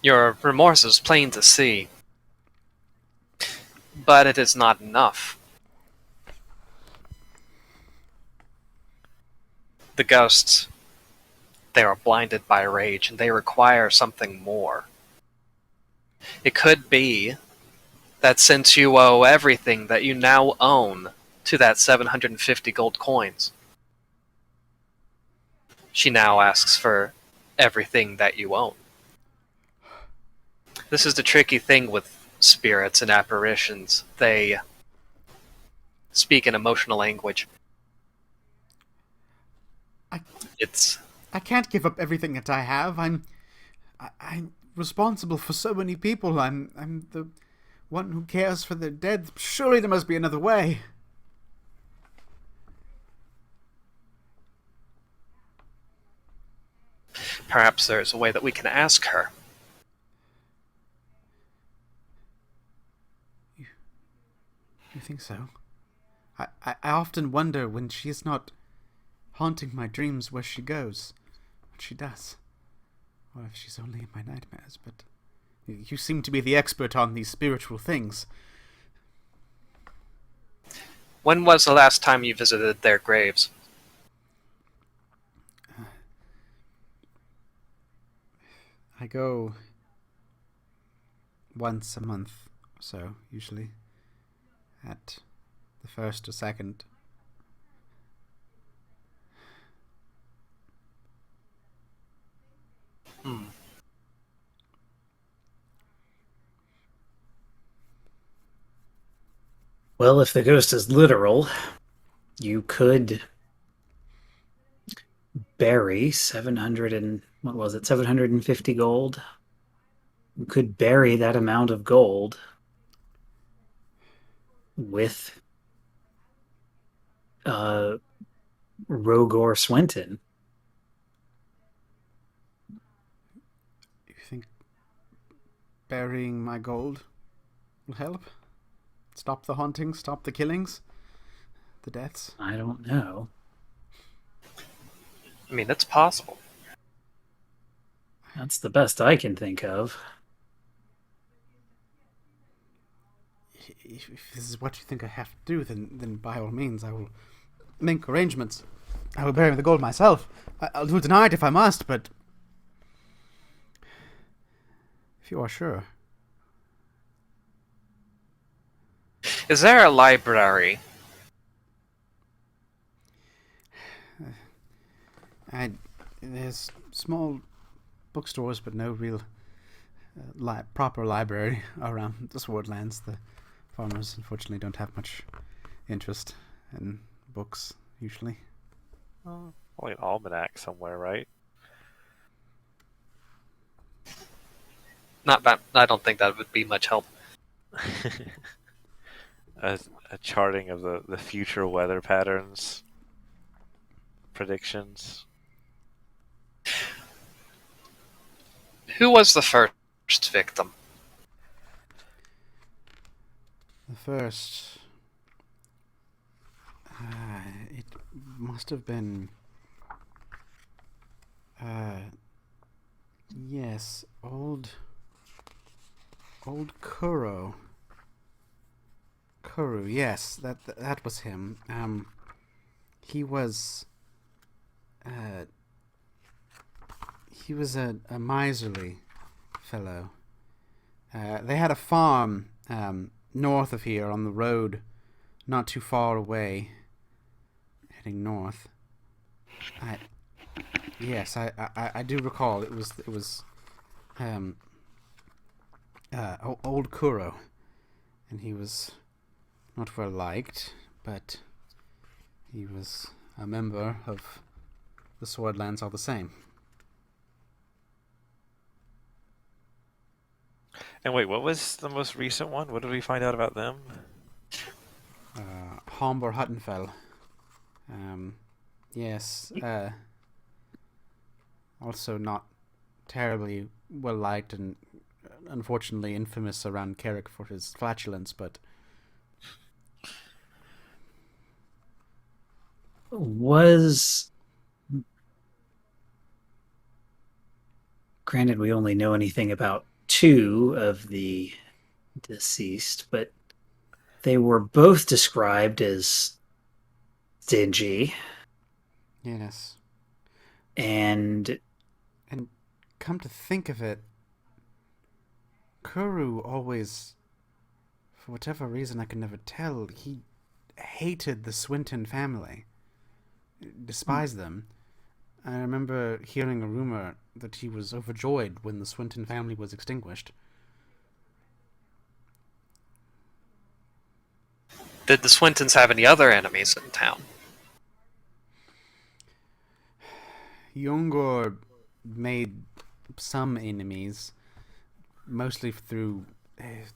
Your remorse is plain to see, but it is not enough. The ghosts, they are blinded by rage, and they require something more. It could be that since you owe everything that you now own to that 750 gold coins, she now asks for everything that you own. This is the tricky thing with spirits and apparitions. They speak in emotional language. I can't give up everything that I have. I'm responsible for so many people. I'm the one who cares for their dead. Surely there must be another way. Perhaps there's a way that we can ask her. You think so? I often wonder when she is not haunting my dreams where she goes, what she does. Or if she's only in my nightmares, but you seem to be the expert on these spiritual things. When was the last time you visited their graves? I go once a month or so, usually. At the first or second. Well, if the ghost is literal, you could bury 750 gold. You could bury that amount of gold with Rogor Swinton. You think burying my gold will help? Stop the hauntings, stop the killings, the deaths? I don't know. I mean, it's possible. That's the best I can think of. If this is what you think I have to do, then by all means I will make arrangements. I will bury the gold myself. I'll do it tonight if I must, but if you are sure. Is there a library? There's small bookstores, but no real proper library around the Swordlands. The farmers, unfortunately, don't have much interest in books, usually. Probably an almanac somewhere, right? Not that. I don't think that would be much help. a charting of the future weather patterns, predictions. Who was the first victim? The first... it must have been... yes, old Kuro. Kuru, yes, that was him. He was a miserly fellow. They had a farm north of here on the road, not too far away, heading north. Yes, I do recall it was old Kuro, and he was not well liked, but he was a member of the Swordlands all the same. And wait, what was the most recent one? What did we find out about them? Homber Huttenfell. Yes. Also not terribly well liked and unfortunately infamous around Carrick for his flatulence, but granted, we only know anything about 2 of the deceased, but they were both described as stingy. yes. And come to think of it, Kuru always, for whatever reason I can never tell, he hated the Swinton family, despised them. I remember hearing a rumor that he was overjoyed when the Swinton family was extinguished. Did the Swintons have any other enemies in town? Yongor made some enemies, mostly through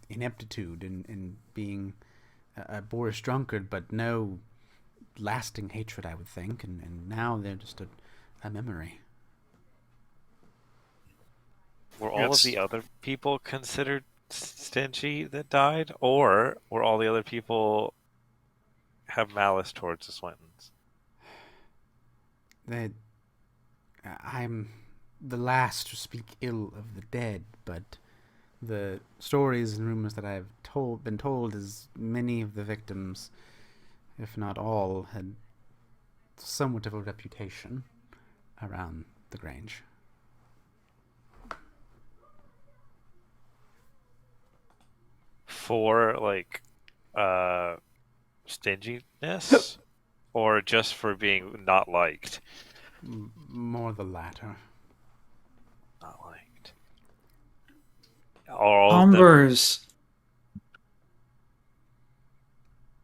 ineptitude and being a boorish drunkard, but no lasting hatred, I would think, and now they're just a memory. Were all of the other people considered stingy that died, or were all the other people have malice towards the Swintons? I'm the last to speak ill of the dead, but the stories and rumors that I've been told is many of the victims, if not all, had somewhat of a reputation around the Grange. For stinginess, or just for being not liked? More the latter. Not liked.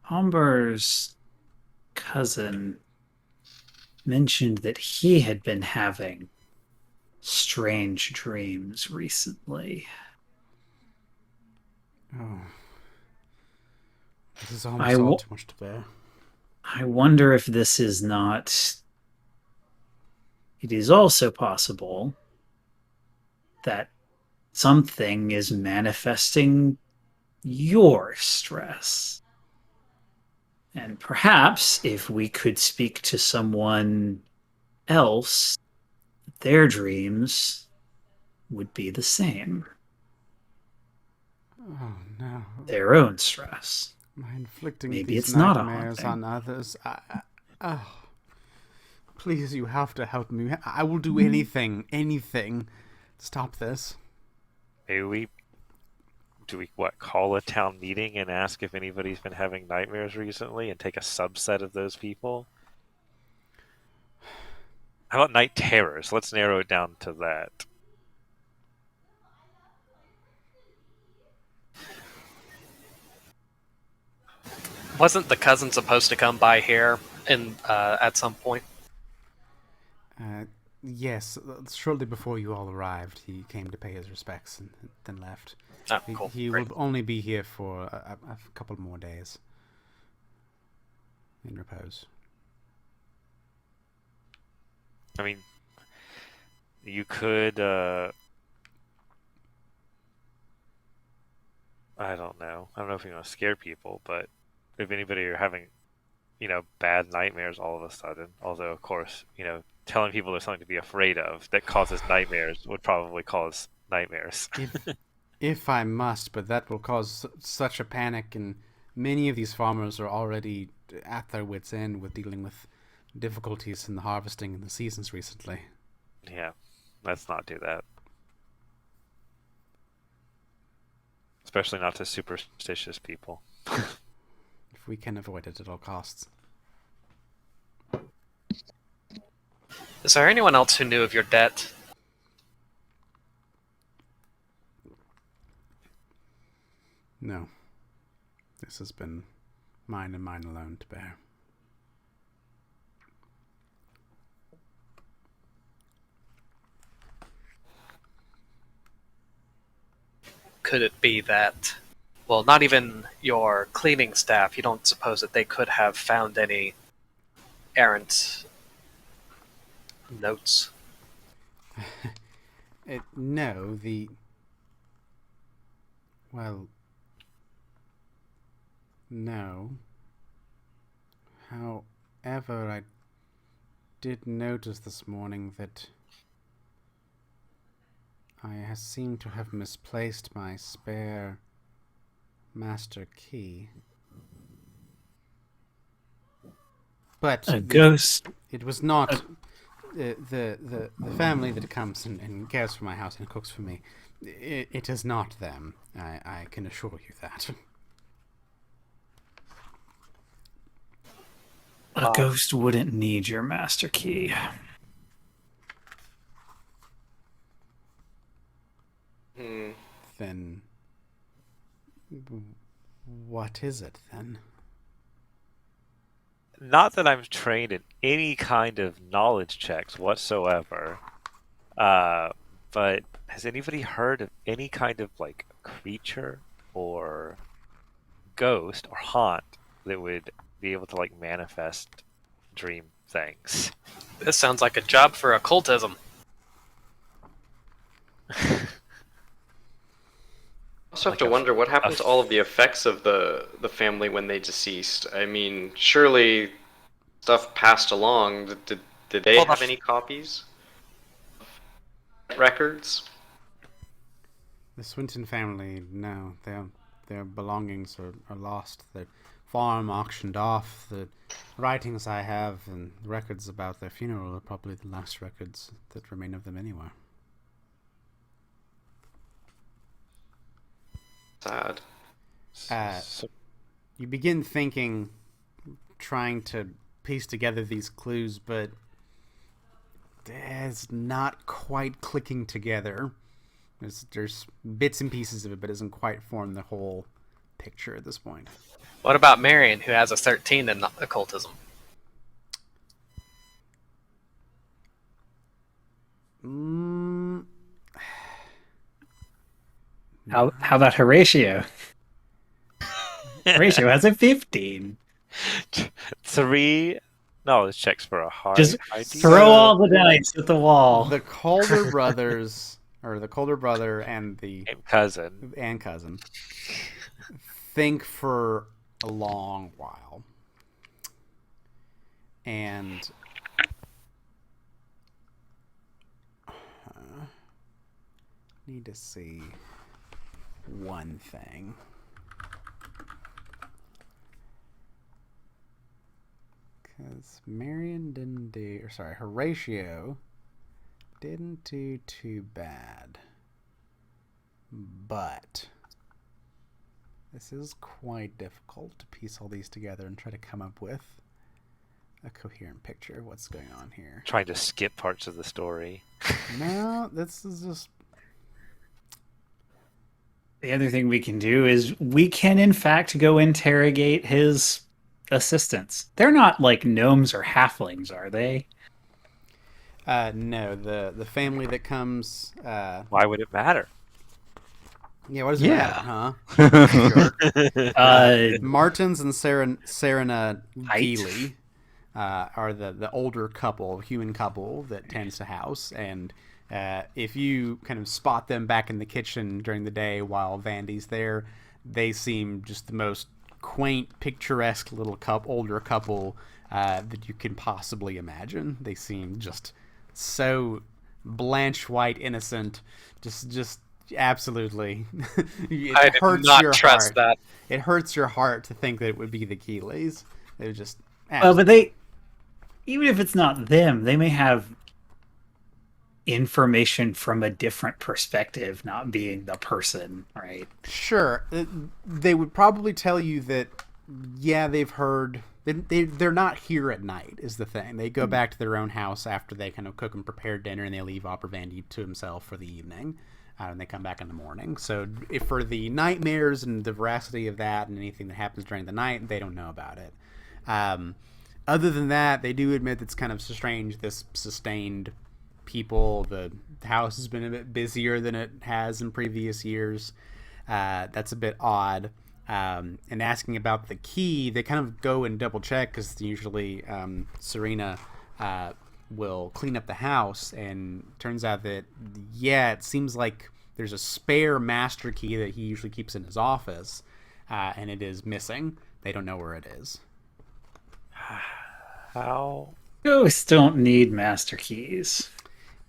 Humber's cousin mentioned that he had been having strange dreams recently. Oh. This is almost all too much to bear. I wonder if this is not... It is also possible that something is manifesting your stress. And perhaps if we could speak to someone else, their dreams would be the same. Oh no. Their own stress. Am I inflicting Maybe these it's not a nightmares haunting. on others? Please, you have to help me. I will do anything to stop this. Maybe call a town meeting and ask if anybody's been having nightmares recently and take a subset of those people? How about night terrors? Let's narrow it down to that. Wasn't the cousin supposed to come by here at some point? Yes, shortly before you all arrived, he came to pay his respects and then left. Oh, cool. He Great. will only be here for a couple more days in repose. I mean, you could, I don't know. I don't know if you want to scare people, but if anybody are having, bad nightmares all of a sudden, although, of course, telling people there's something to be afraid of that causes nightmares would probably cause nightmares. If I must, but that will cause such a panic, and many of these farmers are already at their wits' end with dealing with difficulties in the harvesting and the seasons recently. Yeah, let's not do that. Especially not to superstitious people. If we can avoid it at all costs. Is there anyone else who knew of your debt? No. This has been mine and mine alone to bear. Could it be that Well, not even your cleaning staff. You don't suppose that they could have found any errant notes? No, well, no. However, I did notice this morning that I seem to have misplaced my spare master key. But A ghost. it was not the family that comes and cares for my house and cooks for me. It is not them. I can assure you that. A ghost wouldn't need your master key. Then what is it then? Not that I'm trained in any kind of knowledge checks whatsoever, but has anybody heard of any kind of like creature or ghost or haunt that would be able to like manifest dream things? This sounds like a job for occultism. I also have to wonder what happened to all of the effects of the family when they deceased. I mean, surely stuff passed along. Did they have any copies? Records? The Swinton family, no. Their belongings are lost. Their farm auctioned off. The writings I have and records about their funeral are probably the last records that remain of them anywhere. Sad. You begin thinking, trying to piece together these clues, but it's not quite clicking together. There's bits and pieces of it, but it doesn't quite form the whole picture at this point. What about Marion, who has a 13 in occultism? How about Horatio? Horatio has a 15. 3 knowledge checks for a hard Just idea. throw all the dice at the wall. The Calder brothers, or the Calder brother and the cousin, think for a long while. And need to see one thing. Because Horatio didn't do too bad. But this is quite difficult to piece all these together and try to come up with a coherent picture of what's going on here. Trying to skip parts of the story. No, this is just... The other thing we can do is we can, in fact, go interrogate his assistants. They're not like gnomes or halflings, are they? No, the family that comes... Why would it matter? Yeah, what does it matter, huh? Martins and Serena Geely are the older couple, human couple that tends to house, and if you kind of spot them back in the kitchen during the day while Vandy's there, they seem just the most quaint, picturesque little older couple that you can possibly imagine. They seem just so blanche white, innocent, just absolutely. I did not trust that. It hurts your heart to think that it would be the Keeleys. They're just... Well, but they... Even if it's not them, they may have information from a different perspective, not being the person, right? Sure. They would probably tell you that, yeah, they've heard... They're not here at night, is the thing. They go back to their own house after they kind of cook and prepare dinner, and they leave Opera Vandy to himself for the evening. And they come back in the morning. So if for the nightmares and the veracity of that and anything that happens during the night, they don't know about it. Other than that, they do admit it's kind of strange, this sustained people. The house has been a bit busier than it has in previous years. That's a bit odd. And asking about the key, they kind of go and double check because usually Serena will clean up the house, and turns out that it seems like there's a spare master key that he usually keeps in his office, and it is missing. They don't know where it is. How? Ghosts don't need master keys.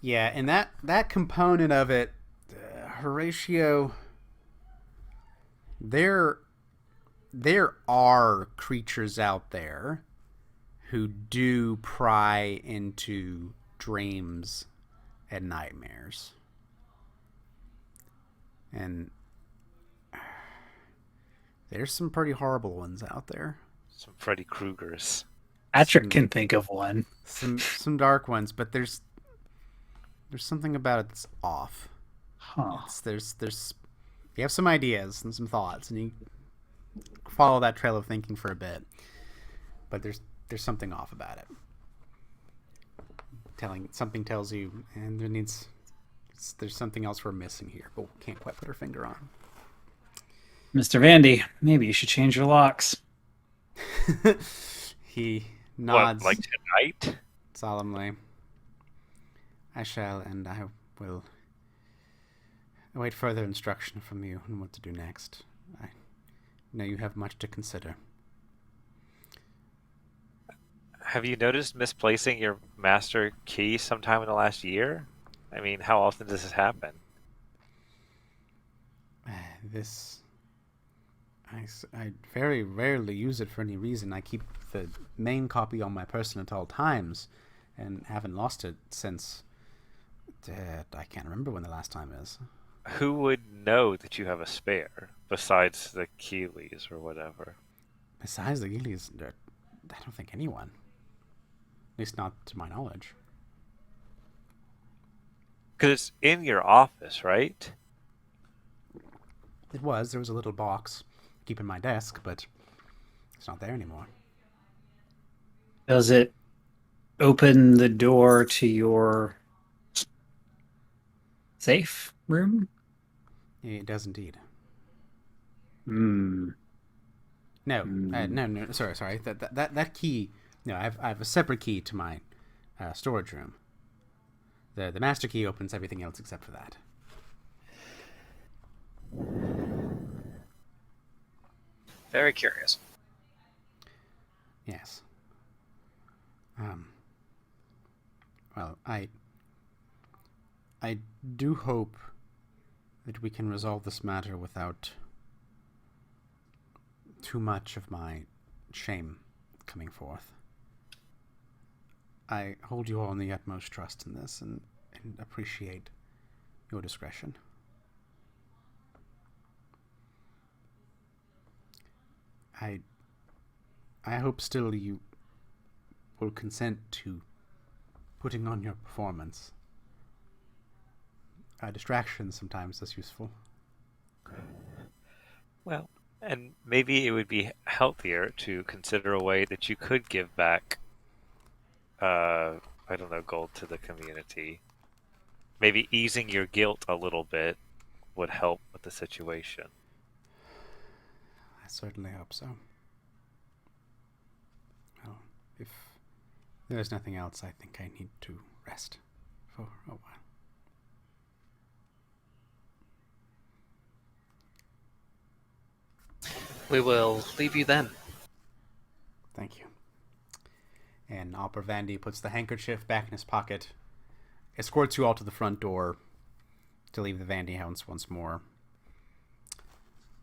Yeah, and that component of it, Horatio, there are creatures out there who do pry into dreams and nightmares. And there's some pretty horrible ones out there. Some Freddy Kruegers. Patrick can think of one. Some dark ones, but there's something about it that's off. Huh. There's you have some ideas and some thoughts, and you follow that trail of thinking for a bit, but there's something off about it. Something tells you, and there's something else we're missing here, but we can't quite put our finger on. Mr. Vandy, maybe you should change your locks. He nods. What, like tonight? Solemnly. I shall, and I will await further instruction from you on what to do next. I know you have much to consider. Have you noticed misplacing your master key sometime in the last year? I mean, how often does this happen? I very rarely use it for any reason. I keep the main copy on my person at all times, and haven't lost it since... I can't remember when the last time is. Who would know that you have a spare, besides the Keeleys or whatever? Besides the Keeleys, I don't think anyone. At least not to my knowledge. Because it's in your office, right? It was. There was a little box I keep in my desk, but it's not there anymore. Does it open the door to your safe room? It does indeed. Hmm. No, no. Sorry. That key. No, I have a separate key to my storage room. The master key opens everything else except for that. Very curious. Yes. Well, I do hope that we can resolve this matter without too much of my shame coming forth. I hold you all in the utmost trust in this, and appreciate your discretion. I hope still you will consent to putting on your performance. A distraction sometimes is useful. Well, and maybe it would be healthier to consider a way that you could give back, I don't know, gold to the community. Maybe easing your guilt a little bit would help with the situation. I certainly hope so. Well, if there's nothing else, I think I need to rest for a while. We will leave you then. Thank you. And Opera Vandy puts the handkerchief back in his pocket, escorts you all to the front door to leave the Vandy house once more.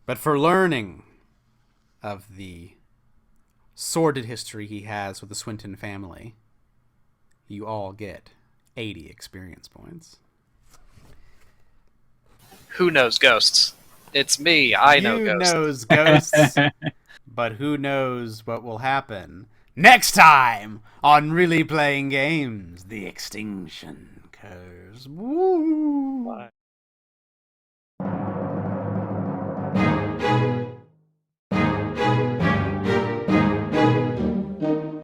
But for learning of the sordid history he has with the Swinton family, you all get 80 experience points. Who knows ghosts? It's me. I know Who ghosts. knows ghosts? But who knows what will happen next time on Really Playing Games, the Extinction Curse. Woo!